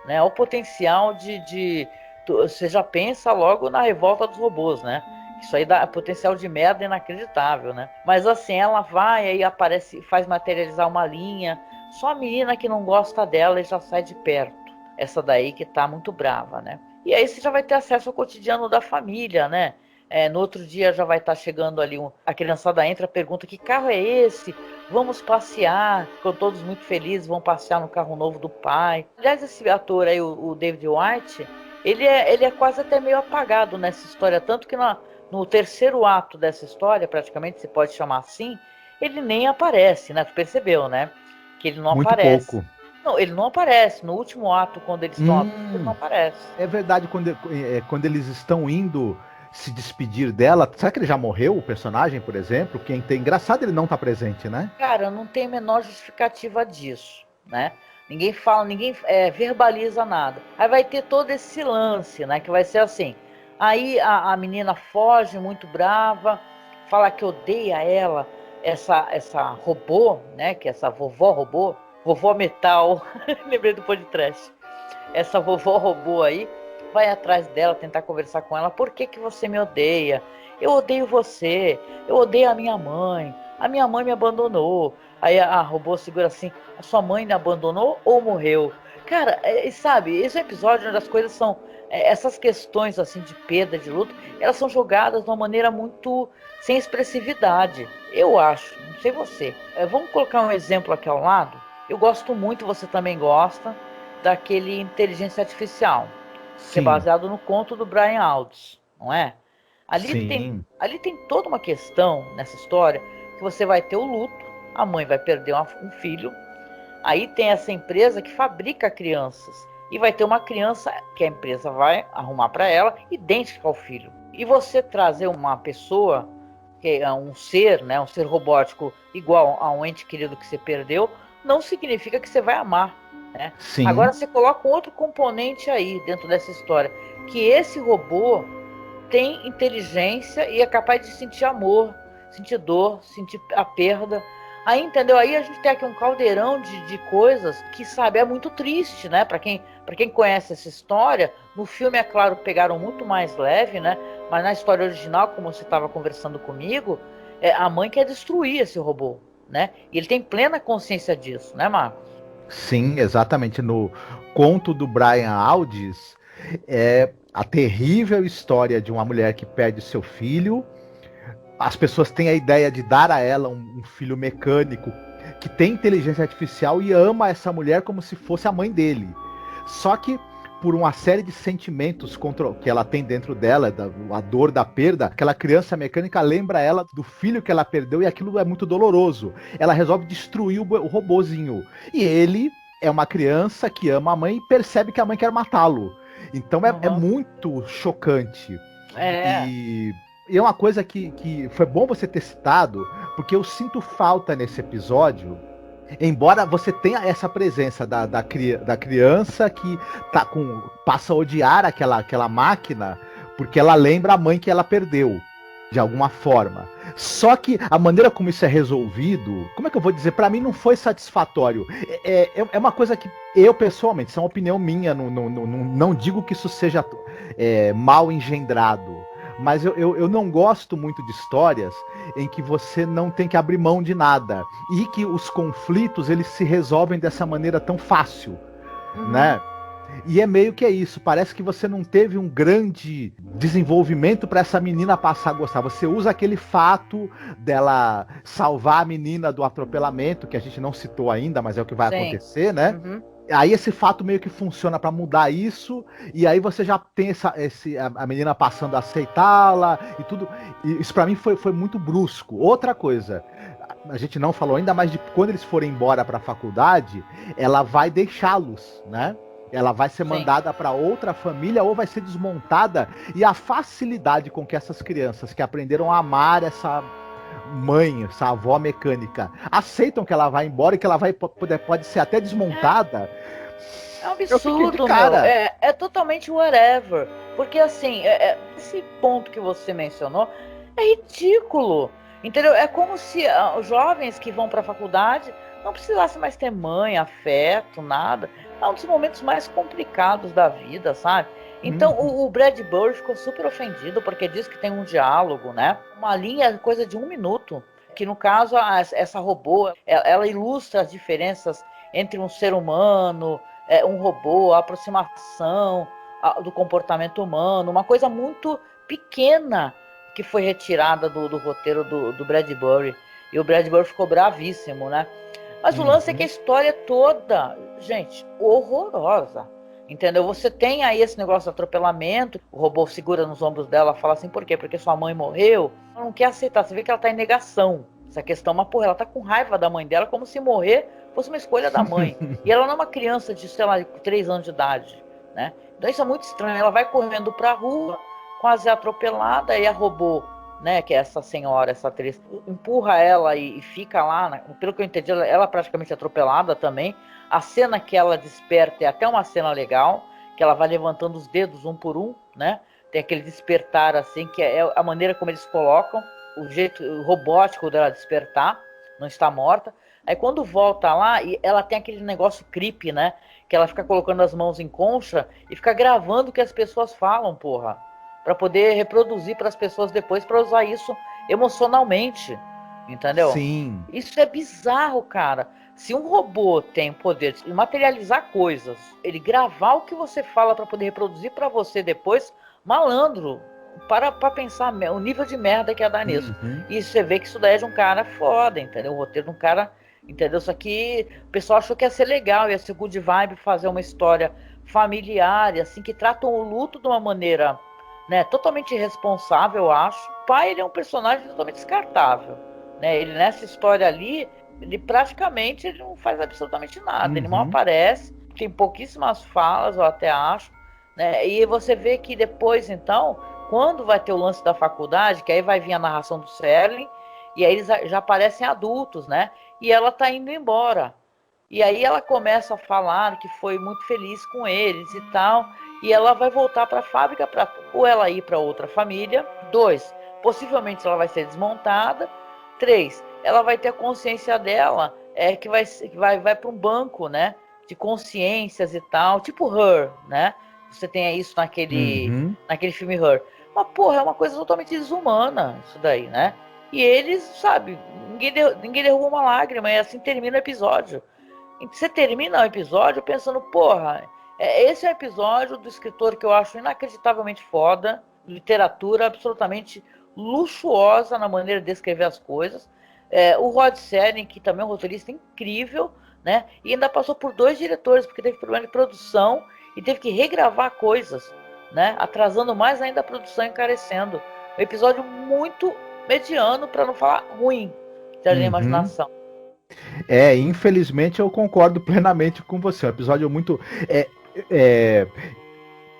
né? O potencial você já pensa logo na revolta dos robôs, né? Isso aí dá potencial de merda inacreditável, né? Mas assim, ela vai, aí aparece, faz materializar uma linha. Só a menina que não gosta dela e já sai de perto. Essa daí que tá muito brava, né? E aí você já vai ter acesso ao cotidiano da família, né? No outro dia já vai estar chegando ali, a criançada entra, pergunta que carro é esse? Vamos passear. Ficam todos muito felizes, vão passear no carro novo do pai. Aliás, esse ator aí, o David White, ele é quase até meio apagado nessa história, tanto que no terceiro ato dessa história, praticamente se pode chamar assim, ele nem aparece, né? Tu percebeu, né? Que ele não Muito aparece. pouco. Não, ele não aparece. No último ato, quando eles estão adultos, ele não aparece. É verdade, quando eles estão indo se despedir dela, será que ele já morreu, o personagem, por exemplo? Engraçado ele não tá presente, né? Cara, não tem a menor justificativa disso, né? Ninguém fala, ninguém verbaliza nada. Aí vai ter todo esse lance, né? Que vai ser assim. Aí a menina foge muito brava, fala que odeia ela, essa robô, né? Que é essa vovó robô, vovó metal. Lembrei do podcast. Essa vovó robô aí vai atrás dela, tentar conversar com ela. Por que você me odeia? Eu odeio você. Eu odeio a minha mãe me abandonou. Aí a robô segura assim: a sua mãe me abandonou ou morreu? Cara, sabe, esse episódio onde as coisas são essas questões assim de perda, de luto, elas são jogadas de uma maneira muito sem expressividade, eu acho. Não sei você. Vamos colocar um exemplo aqui ao lado. Eu gosto muito, você também gosta, daquele Inteligência Artificial, que é baseado no conto do Brian Aldiss, não é? Ali tem toda uma questão nessa história, que você vai ter o luto, a mãe vai perder um filho, aí tem essa empresa que fabrica crianças, e vai ter uma criança que a empresa vai arrumar para ela, idêntica ao filho. E você trazer uma pessoa, que é um ser, né, um ser robótico igual a um ente querido que você perdeu, não significa que você vai amar, né? Agora você coloca um outro componente aí dentro dessa história, que esse robô tem inteligência e é capaz de sentir amor, sentir dor, sentir a perda. Aí, entendeu? Aí a gente tem aqui um caldeirão de coisas que, sabe, é muito triste, né? Pra quem conhece essa história, no filme, é claro, pegaram muito mais leve, né? Mas na história original, como você estava conversando comigo, a mãe quer destruir esse robô, né? E ele tem plena consciência disso, né, Marcos? Sim, exatamente. No conto do Brian Aldiss, é a terrível história de uma mulher que perde seu filho. As pessoas têm a ideia de dar a ela um filho mecânico que tem inteligência artificial e ama essa mulher como se fosse a mãe dele. Só que, por uma série de sentimentos que ela tem dentro dela, a dor da perda, aquela criança mecânica lembra ela do filho que ela perdeu e aquilo é muito doloroso. Ela resolve destruir o robozinho. E ele é uma criança que ama a mãe e percebe que a mãe quer matá-lo. Então é muito chocante. E é uma coisa que foi bom você ter citado, porque eu sinto falta nesse episódio, embora você tenha essa presença da criança que passa a odiar aquela máquina, porque ela lembra a mãe que ela perdeu, de alguma forma. Só que a maneira como isso é resolvido, como é que eu vou dizer? Pra mim não foi satisfatório. É uma coisa que eu, pessoalmente, isso é uma opinião minha, não digo que isso seja mal engendrado, mas eu não gosto muito de histórias em que você não tem que abrir mão de nada e que os conflitos eles se resolvem dessa maneira tão fácil, né? E é meio que isso, parece que você não teve um grande desenvolvimento para essa menina passar a gostar. Você usa aquele fato dela salvar a menina do atropelamento, que a gente não citou ainda, mas é o que vai acontecer, né? Aí esse fato meio que funciona para mudar isso, e aí você já tem a menina passando a aceitá-la e tudo. E isso para mim foi muito brusco. Outra coisa, a gente não falou ainda, mas de quando eles forem embora para a faculdade, ela vai deixá-los, né? Ela vai ser mandada para outra família ou vai ser desmontada. E a facilidade com que essas crianças que aprenderam a amar essa mãe, essa avó mecânica, aceitam que ela vai embora e que ela pode ser até desmontada. É um absurdo, meu. É totalmente whatever. Porque, assim, esse ponto que você mencionou é ridículo. Entendeu? É como se os jovens que vão para a faculdade não precisassem mais ter mãe, afeto, nada. É um dos momentos mais complicados da vida, sabe? Então o Bradbury ficou super ofendido porque diz que tem um diálogo, né? Uma linha, coisa de 1 minuto, que no caso essa robô, ela ilustra as diferenças entre um ser humano, um robô, a aproximação do comportamento humano, uma coisa muito pequena que foi retirada do roteiro do Bradbury. E o Bradbury ficou bravíssimo, né? Mas o lance é que a história toda, gente, horrorosa. Entendeu? Você tem aí esse negócio de atropelamento, o robô segura nos ombros dela, fala assim, por quê? Porque sua mãe morreu. Ela não quer aceitar, você vê que ela tá em negação. Essa questão, mas porra, ela tá com raiva da mãe dela, como se morrer fosse uma escolha da mãe. E ela não é uma criança de, sei lá, 3 anos de idade, né? Então isso é muito estranho. Ela vai correndo pra rua, quase atropelada, e a robô, né, que é essa senhora, essa atriz, empurra ela e fica lá, pelo que eu entendi, ela praticamente atropelada também. A cena que ela desperta é até uma cena legal, que ela vai levantando os dedos um por um, né? Tem aquele despertar assim, que é a maneira como eles colocam, o jeito robótico dela despertar, não está morta. Aí quando volta lá, ela tem aquele negócio creepy, né? Que ela fica colocando as mãos em concha e fica gravando o que as pessoas falam, porra. Pra poder reproduzir para as pessoas depois, para usar isso emocionalmente, entendeu? Sim. Isso é bizarro, cara. Se um robô tem o poder de materializar coisas, ele gravar o que você fala para poder reproduzir para você depois, malandro, para pensar o nível de merda que ia dar nisso. E você vê que isso daí é de um cara foda, entendeu? O roteiro de um cara, entendeu? Só que o pessoal achou que ia ser legal, ia ser good vibe, fazer uma história familiar, assim, que tratam o luto de uma maneira, né, totalmente irresponsável, eu acho. O pai, ele é um personagem totalmente descartável, né? Ele nessa história ali, ele praticamente ele não faz absolutamente nada, ele não aparece, tem pouquíssimas falas, eu até acho, né? E você vê que depois, então, quando vai ter o lance da faculdade, que aí vai vir a narração do Serling, e aí eles já aparecem adultos, né? E ela tá indo embora. E aí ela começa a falar que foi muito feliz com eles e tal, e ela vai voltar para a fábrica para ou ela ir para outra família. 2, possivelmente ela vai ser desmontada. 3, ela vai ter a consciência dela, que vai para um banco, né, de consciências e tal, tipo Her, né? Você tem isso naquele filme Her. Mas, porra, é uma coisa totalmente desumana isso daí, né? E eles, sabe, ninguém derruba uma lágrima, e assim termina o episódio. E você termina o episódio pensando, porra, esse é o episódio do escritor que eu acho inacreditavelmente foda, literatura absolutamente luxuosa na maneira de escrever as coisas. O Rod Serling, que também é um roteirista incrível, né? E ainda passou por 2 diretores, porque teve problema de produção e teve que regravar coisas, né? Atrasando mais ainda a produção, encarecendo. Um episódio muito mediano, para não falar ruim, de imaginação. Infelizmente eu concordo plenamente com você. Um episódio muito.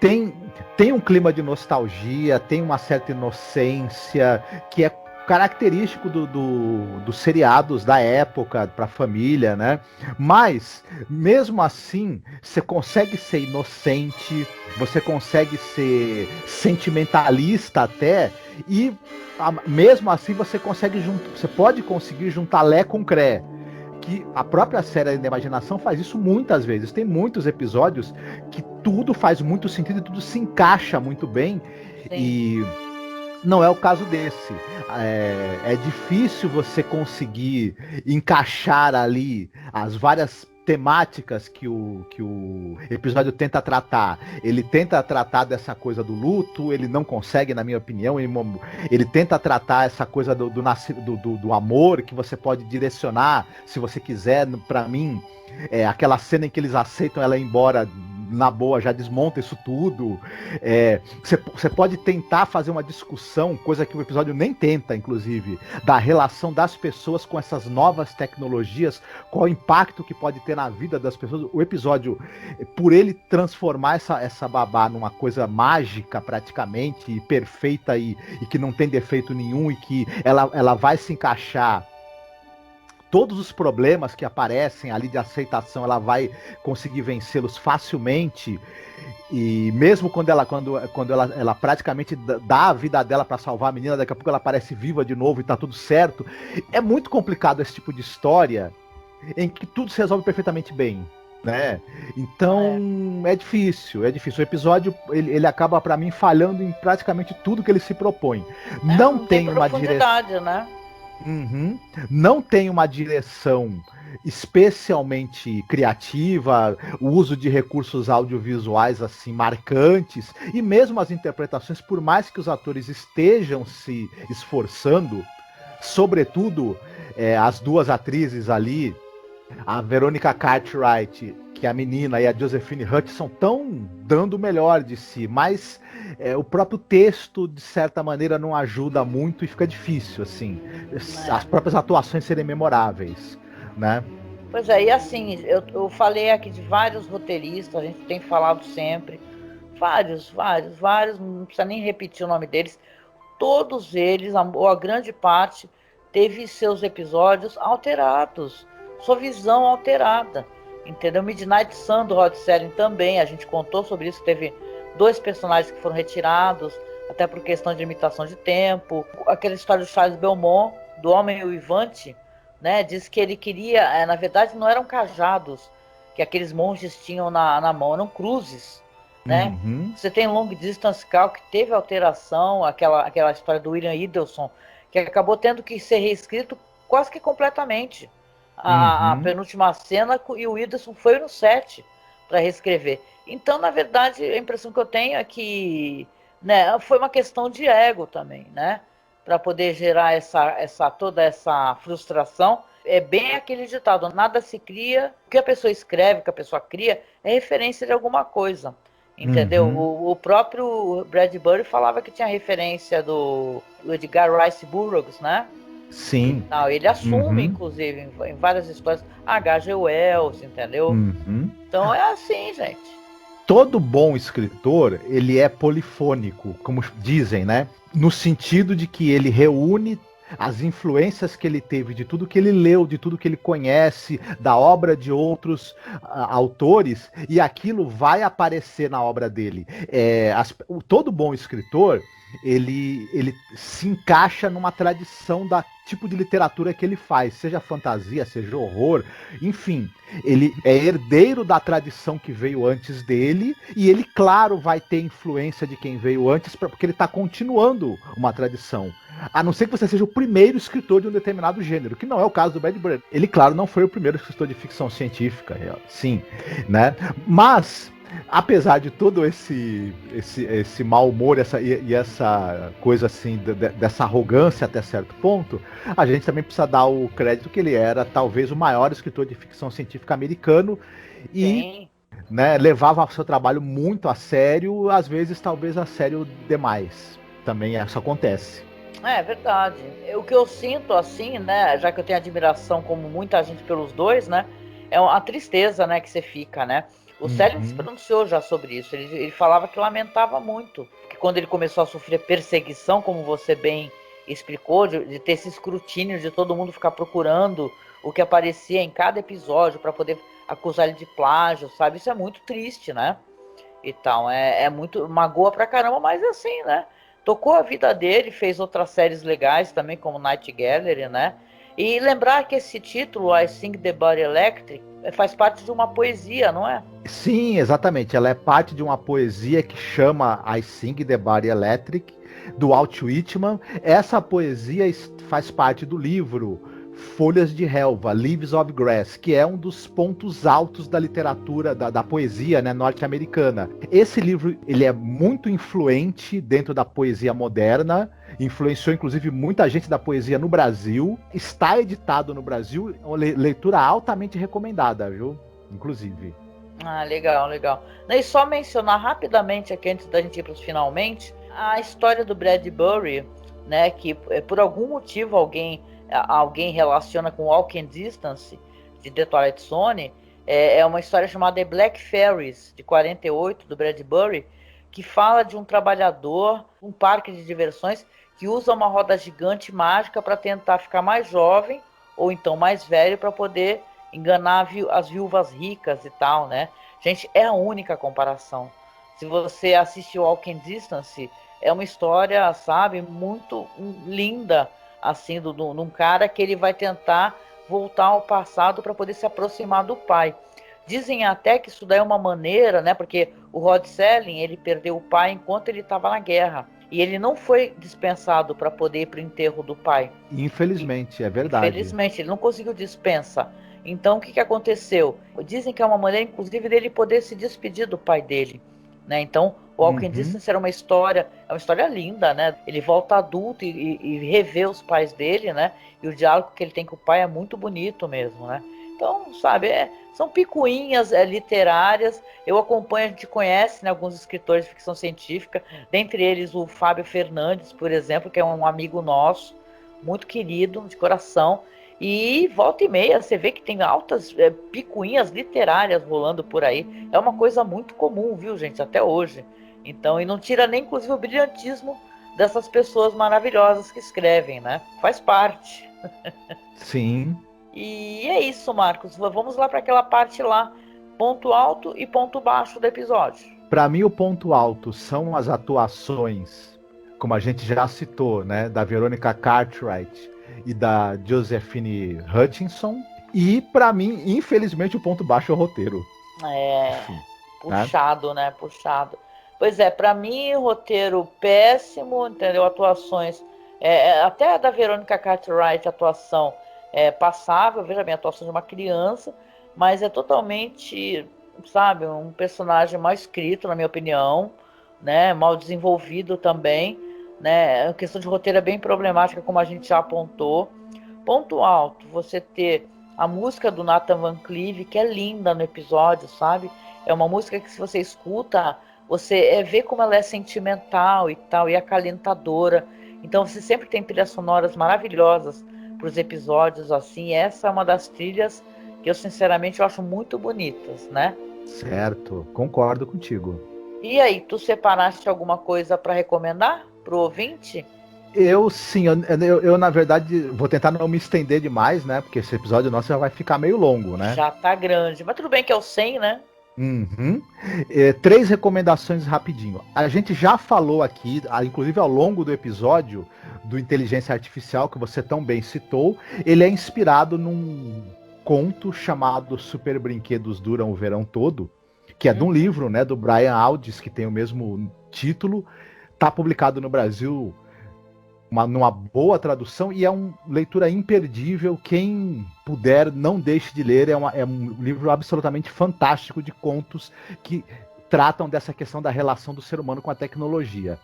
Tem um clima de nostalgia, tem uma certa inocência que é característico dos seriados da época para a família, né? Mas mesmo assim você consegue ser inocente, você consegue ser sentimentalista até, e mesmo assim você pode conseguir juntar Lé com Cré. Que a própria série da imaginação faz isso muitas vezes. Tem muitos episódios que tudo faz muito sentido e tudo se encaixa muito bem. Sim. E não é o caso desse. É difícil você conseguir encaixar ali as várias temáticas que o episódio tenta tratar. Ele tenta tratar dessa coisa do luto, ele não consegue, na minha opinião. Ele tenta tratar essa coisa do amor, que você pode direcionar, se você quiser. Para mim, aquela cena em que eles aceitam ela ir embora, na boa, já desmonta isso tudo. Você pode tentar fazer uma discussão, coisa que o episódio nem tenta, inclusive, da relação das pessoas com essas novas tecnologias, qual o impacto que pode ter na vida das pessoas. O episódio, por ele transformar essa babá numa coisa mágica, praticamente, e perfeita, e que não tem defeito nenhum, e que ela vai se encaixar. Todos os problemas que aparecem ali de aceitação, ela vai conseguir vencê-los facilmente. E mesmo quando ela praticamente dá a vida dela para salvar a menina, daqui a pouco ela aparece viva de novo e tá tudo certo. É muito complicado esse tipo de história em que tudo se resolve perfeitamente bem, né? Então é difícil. O episódio ele acaba, para mim, falhando em praticamente tudo que ele se propõe. Não tem uma direção, né? Uhum. Não tem uma direção especialmente criativa, o uso de recursos audiovisuais assim marcantes, e mesmo as interpretações, por mais que os atores estejam se esforçando, sobretudo as duas atrizes ali, a Veronica Cartwright, que é a menina, e a Josephine Hutchinson, estão dando o melhor de si, mas o próprio texto, de certa maneira, não ajuda muito e fica difícil, assim, as próprias atuações serem memoráveis, né? Pois é, e assim, eu falei aqui de vários roteiristas, a gente tem falado sempre, vários, não precisa nem repetir o nome deles, todos eles, ou a grande parte, teve seus episódios alterados, sua visão alterada, entendeu? Midnight Sun do Rod Serling também, a gente contou sobre isso, teve 2 personagens que foram retirados, até por questão de limitação de tempo. Aquela história do Charles Belmont, do Homem e o Ivante, né? Diz que ele queria, na verdade não eram cajados que aqueles monges tinham na mão, eram cruzes, né? Uhum. Você tem Long Distance Call, que teve alteração, aquela história do William Idelson, que acabou tendo que ser reescrito quase que completamente. A penúltima cena, e o Idelson foi no set para reescrever. Então, na verdade, a impressão que eu tenho é que, né, foi uma questão de ego também, né? Para poder gerar toda essa frustração. É bem aquele ditado, nada se cria, o que a pessoa escreve, o que a pessoa cria, é referência de alguma coisa, entendeu? O próprio Bradbury falava que tinha referência do Edgar Rice Burroughs, né? Sim. Não, ele assume, inclusive, em várias histórias, H.G. Wells, entendeu? Então é assim, gente. Todo bom escritor, ele é polifônico, como dizem, né? No sentido de que ele reúne as influências que ele teve, de tudo que ele leu, de tudo que ele conhece, da obra de outros autores, e aquilo vai aparecer na obra dele. Todo bom escritor, ele se encaixa numa tradição da tipo de literatura que ele faz, seja fantasia, seja horror, enfim, ele é herdeiro da tradição que veio antes dele, e ele, claro, vai ter influência de quem veio antes, porque ele está continuando uma tradição. A não ser que você seja o primeiro escritor de um determinado gênero, que não é o caso do Bradbury. Ele, claro, não foi o primeiro escritor de ficção científica, sim, né? Mas, apesar de todo esse mau humor e essa coisa assim, dessa arrogância até certo ponto, a gente também precisa dar o crédito que ele era talvez o maior escritor de ficção científica americano e, né, levava o seu trabalho muito a sério, às vezes talvez a sério demais. Também isso acontece. É verdade. O que eu sinto, assim, né, já que eu tenho admiração, como muita gente, pelos dois, né, é uma tristeza, né, que você fica, né. O Serling se pronunciou já sobre isso. Ele falava que lamentava muito, que quando ele começou a sofrer perseguição, como você bem explicou, de ter esse escrutínio, de todo mundo ficar procurando o que aparecia em cada episódio para poder acusar ele de plágio, sabe? Isso é muito triste, né? Então, é muito... magoa pra caramba, mas assim, né? Tocou a vida dele, fez outras séries legais também, como Night Gallery, né? E lembrar que esse título, I Sing the Body Electric, faz parte de uma poesia, não é? Sim, exatamente. Ela é parte de uma poesia que chama I Sing the Body Electric, do Walt Whitman. Essa poesia faz parte do livro Folhas de Relva, Leaves of Grass, que é um dos pontos altos da literatura, da poesia, né, norte-americana. Esse livro ele é muito influente dentro da poesia moderna, influenciou inclusive muita gente da poesia no Brasil, está editado no Brasil, uma leitura altamente recomendada, viu? Inclusive. Ah, legal, legal. E só mencionar rapidamente aqui, antes da gente ir para os finalmente, a história do Bradbury, né, que por algum motivo alguém relaciona com Walking Distance, de The Twilight Zone. É uma história chamada The Black Fairies, de 48, do Bradbury, que fala de um trabalhador, um parque de diversões, que usa uma roda gigante mágica para tentar ficar mais jovem, ou então mais velho, para poder enganar as viúvas ricas e tal, né? Gente, é a única comparação. Se você assiste Walking Distance, é uma história, sabe, muito linda, assim, de um cara que ele vai tentar voltar ao passado para poder se aproximar do pai. Dizem até que isso daí é uma maneira, né? Porque o Rod Serling, ele perdeu o pai enquanto ele estava na guerra. E ele não foi dispensado para poder ir para o enterro do pai. Infelizmente, é verdade. Infelizmente, ele não conseguiu dispensa. Então, o que aconteceu? Dizem que é uma maneira, inclusive, dele poder se despedir do pai dele, né? Então, o Walking Distance era uma história linda, né? Ele volta adulto e revê os pais dele, né? E o diálogo que ele tem com o pai é muito bonito mesmo, né? Então, sabe, são picuinhas literárias. Eu acompanho, a gente conhece, né, alguns escritores de ficção científica, dentre eles o Fábio Fernandes, por exemplo, que é um amigo nosso, muito querido, de coração. E volta e meia, você vê que tem altas picuinhas literárias rolando por aí. É uma coisa muito comum, viu, gente, até hoje. Então, e não tira nem, inclusive, o brilhantismo dessas pessoas maravilhosas que escrevem, né? Faz parte. Sim. E é isso, Marcos. Vamos lá para aquela parte lá, ponto alto e ponto baixo do episódio. Para mim, o ponto alto são as atuações, como a gente já citou, né, da Veronica Cartwright e da Josephine Hutchinson. E, para mim, infelizmente, o ponto baixo é o roteiro. Puxado, né? Puxado. Pois é, para mim, roteiro péssimo, entendeu? Atuações, até a da Veronica Cartwright, atuação passável, veja bem, a atuação de uma criança, mas é totalmente, sabe, um personagem mal escrito, na minha opinião, né? Mal desenvolvido também, né? A questão de roteiro é bem problemática, como a gente já apontou. Ponto alto, você ter a música do Nathan Van Cleave, que é linda no episódio, sabe? É uma música que, se você escuta, você vê como ela é sentimental e tal, e acalentadora. Então você sempre tem trilhas sonoras maravilhosas para os episódios, assim. Essa é uma das trilhas que eu, sinceramente, eu acho muito bonitas, né? Certo, concordo contigo. E aí, tu separaste alguma coisa para recomendar pro ouvinte? Eu sim, eu na verdade vou tentar não me estender demais, né? Porque esse episódio nosso já vai ficar meio longo, né? Já tá grande, mas tudo bem que é o 100, né? 3 recomendações rapidinho. A gente já falou aqui, inclusive ao longo do episódio, do Inteligência Artificial, que você tão bem citou. Ele é inspirado num conto chamado Super Brinquedos Duram o Verão Todo, que é de um livro, né, do Brian Aldiss, que tem o mesmo título. Tá publicado no Brasil numa boa tradução e é uma leitura imperdível. Quem puder, não deixe de ler. É um livro absolutamente fantástico de contos que tratam dessa questão da relação do ser humano com a tecnologia.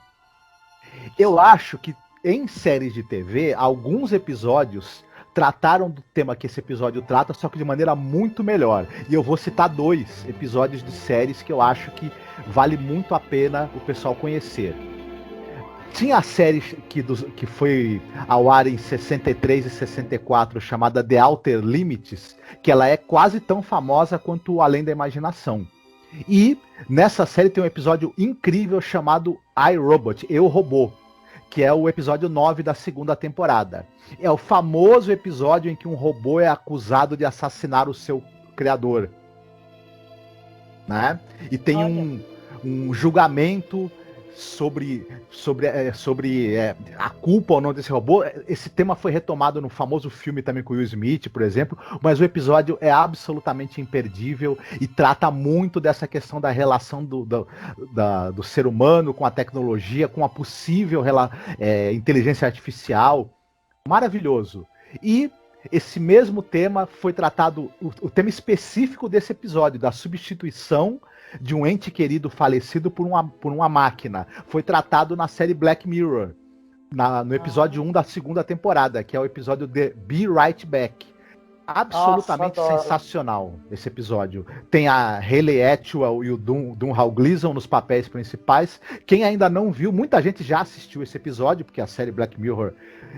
Eu acho que em séries de TV, alguns episódios trataram do tema que esse episódio trata, só que de maneira muito melhor. E eu vou citar 2 episódios de séries que eu acho que vale muito a pena o pessoal conhecer. Tinha a série que foi ao ar em 63 e 64, chamada The Outer Limits, que ela é quase tão famosa quanto Além da Imaginação. E nessa série tem um episódio incrível chamado I, Robot, Eu, Robô, que é o episódio 9 da segunda temporada. É o famoso episódio em que um robô é acusado de assassinar o seu criador, né? E tem um julgamento sobre a culpa ou não desse robô. Esse tema foi retomado no famoso filme também com Will Smith, por exemplo, mas o episódio é absolutamente imperdível e trata muito dessa questão da relação do ser humano com a tecnologia, com a possível inteligência artificial. Maravilhoso. E esse mesmo tema foi tratado, o tema específico desse episódio, da substituição de um ente querido falecido por uma máquina, foi tratado na série Black Mirror, no episódio 1 da segunda temporada, que é o episódio de Be Right Back. Absolutamente sensacional esse episódio. Tem a Hayley Atwell e o Domhnall Gleeson nos papéis principais. Quem ainda não viu, muita gente já assistiu esse episódio, porque a série Black Mirror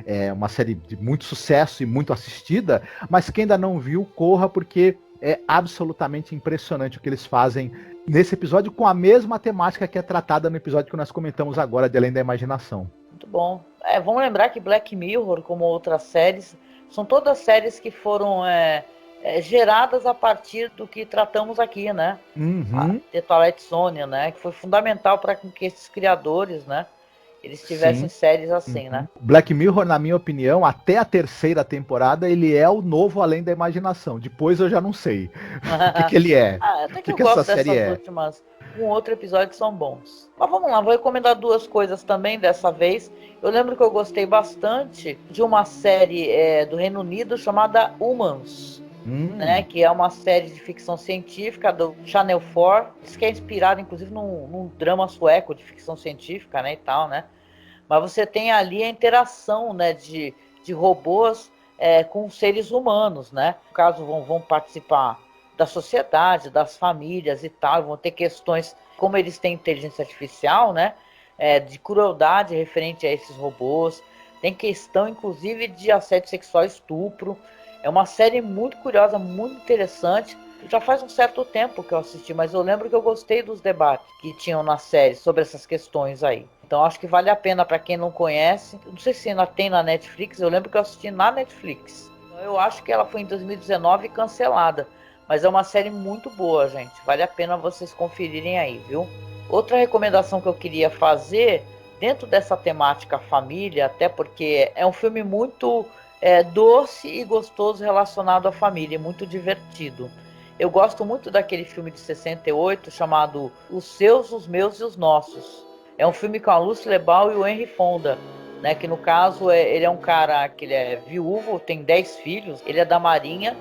é uma série de muito sucesso e muito assistida, mas quem ainda não viu, corra, porque é absolutamente impressionante o que eles fazem nesse episódio, com a mesma temática que é tratada no episódio que nós comentamos agora, de Além da Imaginação. Muito bom. Vamos lembrar que Black Mirror, como outras séries, são todas séries que foram geradas a partir do que tratamos aqui, né? Uhum. The Twilight Zone, né? Que foi fundamental para que esses criadores, né, eles tivessem séries assim, né? Black Mirror, na minha opinião, até a terceira temporada, ele é o novo Além da Imaginação. Depois eu já não sei o que ele é. Até que eu gosto dessas últimas. Um outro episódio que são bons. Mas vamos lá, vou recomendar duas coisas também dessa vez. Eu lembro que eu gostei bastante de uma série do Reino Unido chamada Humans, né, que é uma série de ficção científica do Channel 4. Diz que é inspirada, inclusive, num drama sueco de ficção científica, né, e tal, né? Mas você tem ali a interação, né, de robôs com seres humanos, né? No caso, vão participar da sociedade, das famílias e tal, vão ter questões, como eles têm inteligência artificial, né, de crueldade referente a esses robôs, tem questão, inclusive, de assédio sexual e estupro. É uma série muito curiosa, muito interessante. Já faz um certo tempo que eu assisti, mas eu lembro que eu gostei dos debates que tinham na série sobre essas questões aí. Então acho que vale a pena para quem não conhece. Não sei se ainda tem na Netflix, eu lembro que eu assisti na Netflix. Eu acho que ela foi em 2019 cancelada. Mas é uma série muito boa, gente. Vale a pena vocês conferirem aí, viu? Outra recomendação que eu queria fazer, dentro dessa temática família, até porque é um filme muito doce e gostoso relacionado à família, muito divertido. Eu gosto muito daquele filme de 68 chamado Os Seus, os Meus e os Nossos. É um filme com a Lucy Lebal e o Henry Fonda, né? Que no caso ele é um cara que ele é viúvo, tem 10 filhos, ele é da Marinha.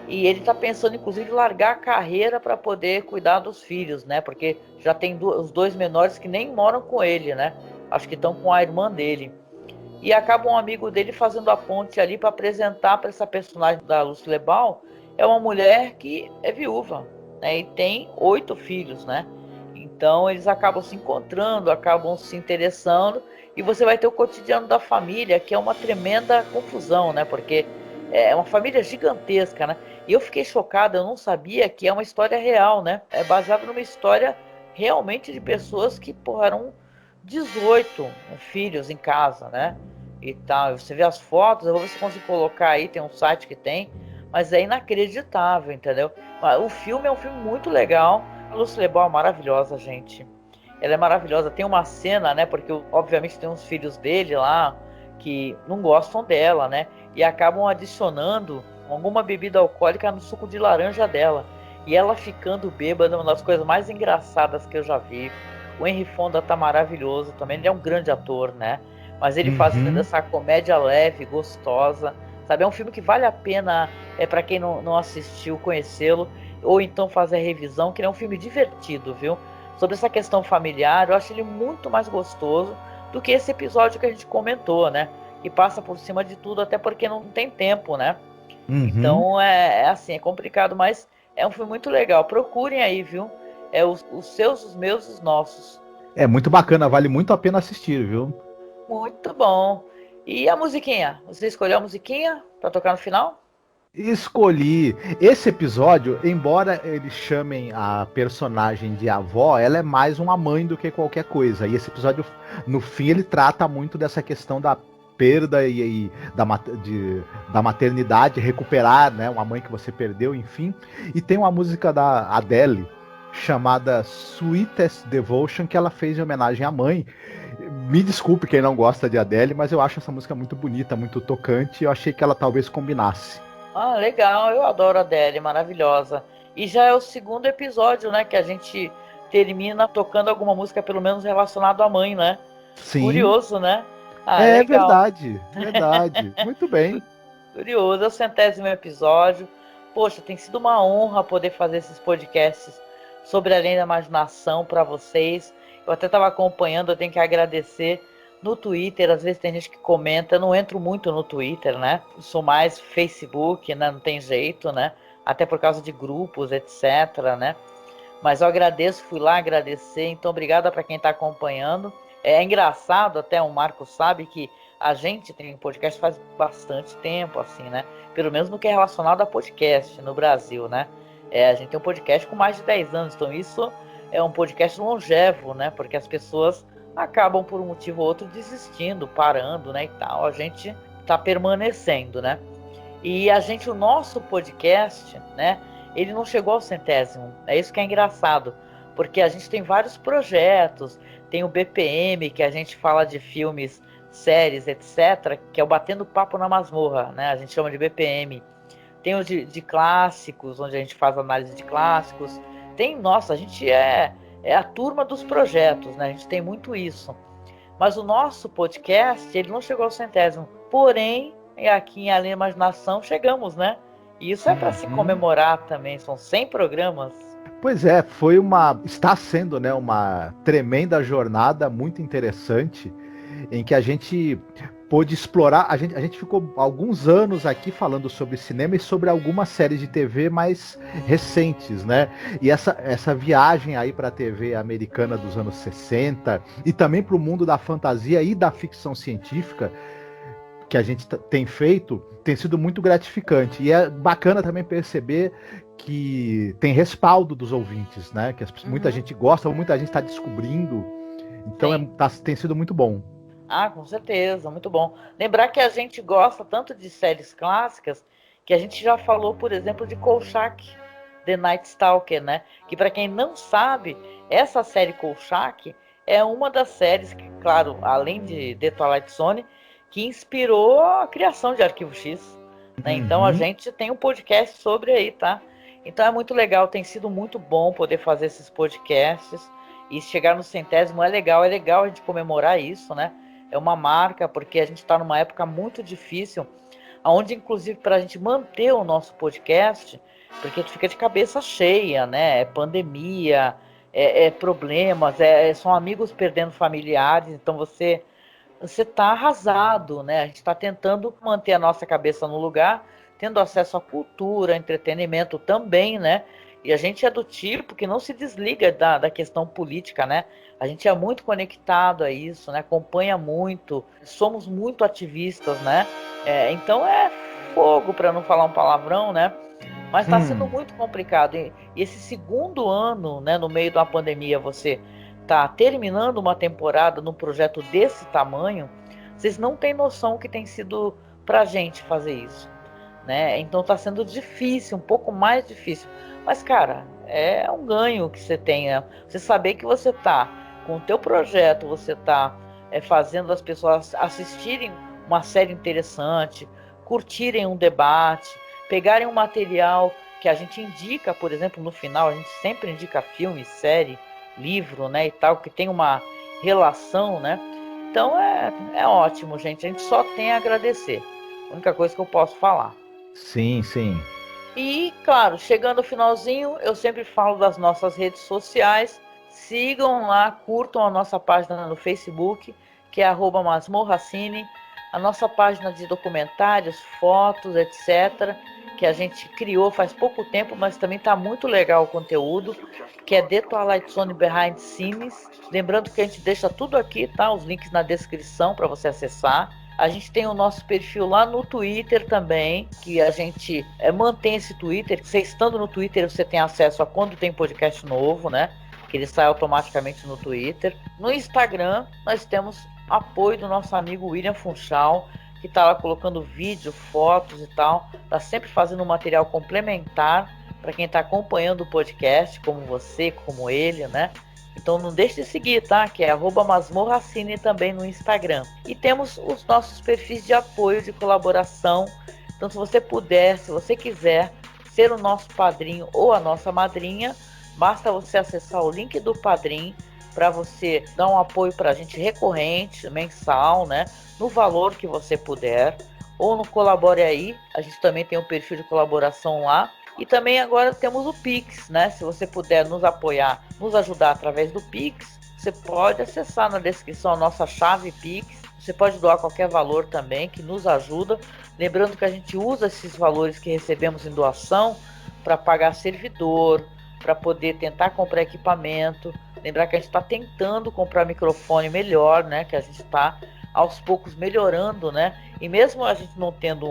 E ele está pensando, inclusive, em largar a carreira para poder cuidar dos filhos, né? Porque já tem os dois menores que nem moram com ele, né? Acho que estão com a irmã dele. E acaba um amigo dele fazendo a ponte ali para apresentar para essa personagem da Lucy Lebal. É uma mulher que é viúva, né? E tem 8 filhos, né? Então eles acabam se encontrando, acabam se interessando. E você vai ter o cotidiano da família, que é uma tremenda confusão, né? Porque é uma família gigantesca, né? E eu fiquei chocado, eu não sabia que é uma história real, né? É baseado numa história realmente de pessoas que, eram 18 filhos em casa, né? E tal. Você vê as fotos, eu vou ver se consigo colocar aí, tem um site que tem, mas é inacreditável, entendeu? O filme é um filme muito legal. A Lucy Lebal é maravilhosa, gente. Ela é maravilhosa. Tem uma cena, né? Porque, obviamente, tem uns filhos dele lá que não gostam dela, né? E acabam adicionando alguma bebida alcoólica no suco de laranja dela. E ela ficando bêbada é uma das coisas mais engraçadas que eu já vi. O Henry Fonda tá maravilhoso também. Ele é um grande ator, né? Mas ele fazendo essa comédia leve, gostosa. Sabe? É um filme que vale a pena, para quem não assistiu, conhecê-lo. Ou então fazer a revisão, que ele é um filme divertido, viu? Sobre essa questão familiar, eu acho ele muito mais gostoso do que esse episódio que a gente comentou, né? E passa por cima de tudo, até porque não tem tempo, né? Então é assim, é complicado, mas é um filme muito legal. Procurem aí, viu? É os seus, os meus, os nossos. É muito bacana, vale muito a pena assistir, viu? Muito bom. E a musiquinha? Você escolheu a musiquinha pra tocar no final? Escolhi esse episódio, embora eles chamem a personagem de avó, ela é mais uma mãe do que qualquer coisa. E esse episódio, no fim, ele trata muito dessa questão da perda da maternidade, recuperar, né, uma mãe que você perdeu, enfim. E tem uma música da Adele chamada Sweetest Devotion, que ela fez em homenagem à mãe. Me desculpe quem não gosta de Adele, mas eu acho essa música muito bonita, muito tocante, e eu achei que ela talvez combinasse. Ah, legal, eu adoro a Adele, maravilhosa. E já é o segundo episódio, né, que a gente termina tocando alguma música, pelo menos relacionada à mãe, né? Sim. Curioso, né? Legal. Verdade. Muito bem. Curioso, é o 100º episódio. Poxa, tem sido uma honra poder fazer esses podcasts sobre Além da Imaginação para vocês. Eu até estava acompanhando, eu tenho que agradecer no Twitter. Às vezes tem gente que comenta, eu não entro muito no Twitter, né? Sou mais Facebook, né? Não tem jeito, né? Até por causa de grupos, etc, né? Mas eu agradeço, fui lá agradecer, então obrigada para quem está acompanhando. É engraçado, até o Marco sabe que a gente tem podcast faz bastante tempo, assim, né? Pelo menos no que é relacionado a podcast no Brasil, né? A gente tem um podcast com mais de 10 anos, então isso é um podcast longevo, né? Porque as pessoas acabam por um motivo ou outro desistindo, parando, né, e tal. A gente está permanecendo, né? E o nosso podcast, né? Ele não chegou ao 100º. É isso que é engraçado, porque a gente tem vários projetos. Tem o BPM, que a gente fala de filmes, séries, etc., que é o Batendo Papo na Masmorra, né? A gente chama de BPM. Tem o de clássicos, onde a gente faz análise de clássicos. A gente é a turma dos projetos, né? A gente tem muito isso. Mas o nosso podcast, ele não chegou ao 100º. Porém, aqui em Além da Imaginação chegamos, né? E isso é para se comemorar também. São 100 programas. Pois é, está sendo, né, uma tremenda jornada muito interessante, em que a gente pôde explorar, a gente ficou alguns anos aqui falando sobre cinema e sobre algumas séries de TV mais recentes, né? E essa viagem aí para a TV americana dos anos 60 e também para o mundo da fantasia e da ficção científica que a gente tem feito, tem sido muito gratificante. E é bacana também perceber que tem respaldo dos ouvintes, né? Que muita gente gosta, muita gente está descobrindo. Então tem sido muito bom. Ah, com certeza, muito bom. Lembrar que a gente gosta tanto de séries clássicas que a gente já falou, por exemplo, de Kolchak, The Night Stalker, né? Que para quem não sabe, essa série Kolchak é uma das séries que, claro, além de The Twilight Zone, que inspirou a criação de Arquivo X, né? Então a gente tem um podcast sobre aí, tá? Então é muito legal, tem sido muito bom poder fazer esses podcasts e chegar no 100º é legal a gente comemorar isso, né? É uma marca, porque a gente está numa época muito difícil, onde inclusive para a gente manter o nosso podcast, porque a gente fica de cabeça cheia, né? É pandemia, problemas, são amigos perdendo familiares, então você está arrasado, né? A gente está tentando manter a nossa cabeça no lugar, tendo acesso à cultura, entretenimento também, né? E a gente é do tipo que não se desliga da questão política, né? A gente é muito conectado a isso, né? Acompanha muito, somos muito ativistas, né? Então é fogo, para não falar um palavrão, né? Mas está sendo muito complicado. E esse segundo ano, né, no meio da pandemia, você tá terminando uma temporada num projeto desse tamanho, vocês não têm noção o que tem sido pra gente fazer isso, né? Então tá sendo difícil, um pouco mais difícil. Mas, cara, é um ganho que você tem, né? Você saber que você tá com o teu projeto, você tá fazendo as pessoas assistirem uma série interessante, curtirem um debate, pegarem um material que a gente indica, por exemplo, no final, a gente sempre indica filme, série, livro, né, e tal, que tem uma relação, né? Então é ótimo, gente. A gente só tem a agradecer. A única coisa que eu posso falar. Sim, sim. E, claro, chegando ao finalzinho, eu sempre falo das nossas redes sociais. Sigam lá, curtam a nossa página no Facebook, que é @masmorracine, a nossa página de documentários, fotos, etc., que a gente criou faz pouco tempo, mas também está muito legal o conteúdo, que é The Twilight Zone Behind Scenes. Lembrando que a gente deixa tudo aqui, tá? Os links na descrição para você acessar. A gente tem o nosso perfil lá no Twitter também, que a gente mantém esse Twitter. Você estando no Twitter, você tem acesso a quando tem podcast novo, né? Que ele sai automaticamente no Twitter. No Instagram, nós temos apoio do nosso amigo William Funchal, que está lá colocando vídeo, fotos e tal. Está sempre fazendo um material complementar para quem está acompanhando o podcast, como você, como ele, né? Então não deixe de seguir, tá? Que é @masmorracine também no Instagram. E temos os nossos perfis de apoio, de colaboração. Então se você puder, se você quiser ser o nosso padrinho ou a nossa madrinha, basta você acessar o link do Padrim para você dar um apoio para a gente recorrente, mensal, né? No valor que você puder. ou no Colabore Aí. A gente também tem um perfil de colaboração lá. E também agora temos o Pix, né? Se você puder nos apoiar, nos ajudar através do Pix, você pode acessar na descrição a nossa chave Pix. Você pode doar qualquer valor também, que nos ajuda. Lembrando que a gente usa esses valores que recebemos em doação para pagar servidor, para poder tentar comprar equipamento. Lembrar que a gente está tentando comprar microfone melhor, né? Que a gente está aos poucos melhorando, né? E mesmo a gente não tendo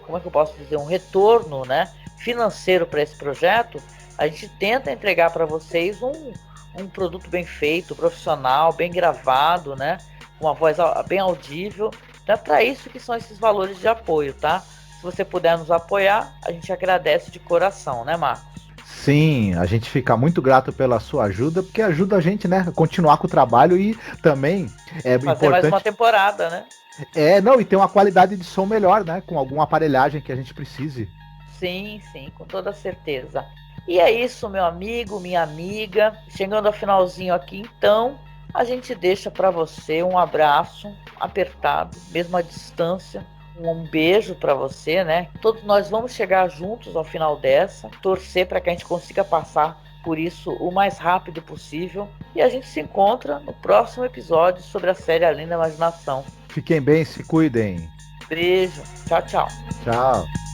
como é que eu posso dizer, um retorno, né, financeiro para esse projeto, a gente tenta entregar para vocês um produto bem feito, profissional, bem gravado, né? Uma voz bem audível. Então é para isso que são esses valores de apoio, tá? Se você puder nos apoiar, a gente agradece de coração, né, Marcos? Sim, a gente fica muito grato pela sua ajuda, porque ajuda a gente, né, a continuar com o trabalho e também é Fazer importante. mais uma temporada, né? Não, e ter uma qualidade de som melhor, né, com alguma aparelhagem que a gente precise. Sim, sim, com toda certeza. E é isso, meu amigo, minha amiga. Chegando ao finalzinho aqui, então, a gente deixa para você um abraço apertado, mesmo à distância. Um beijo para você, né? Todos nós vamos chegar juntos ao final dessa, torcer para que a gente consiga passar por isso o mais rápido possível. E a gente se encontra no próximo episódio sobre a série Além da Imaginação. Fiquem bem, se cuidem. Beijo, tchau, tchau. Tchau.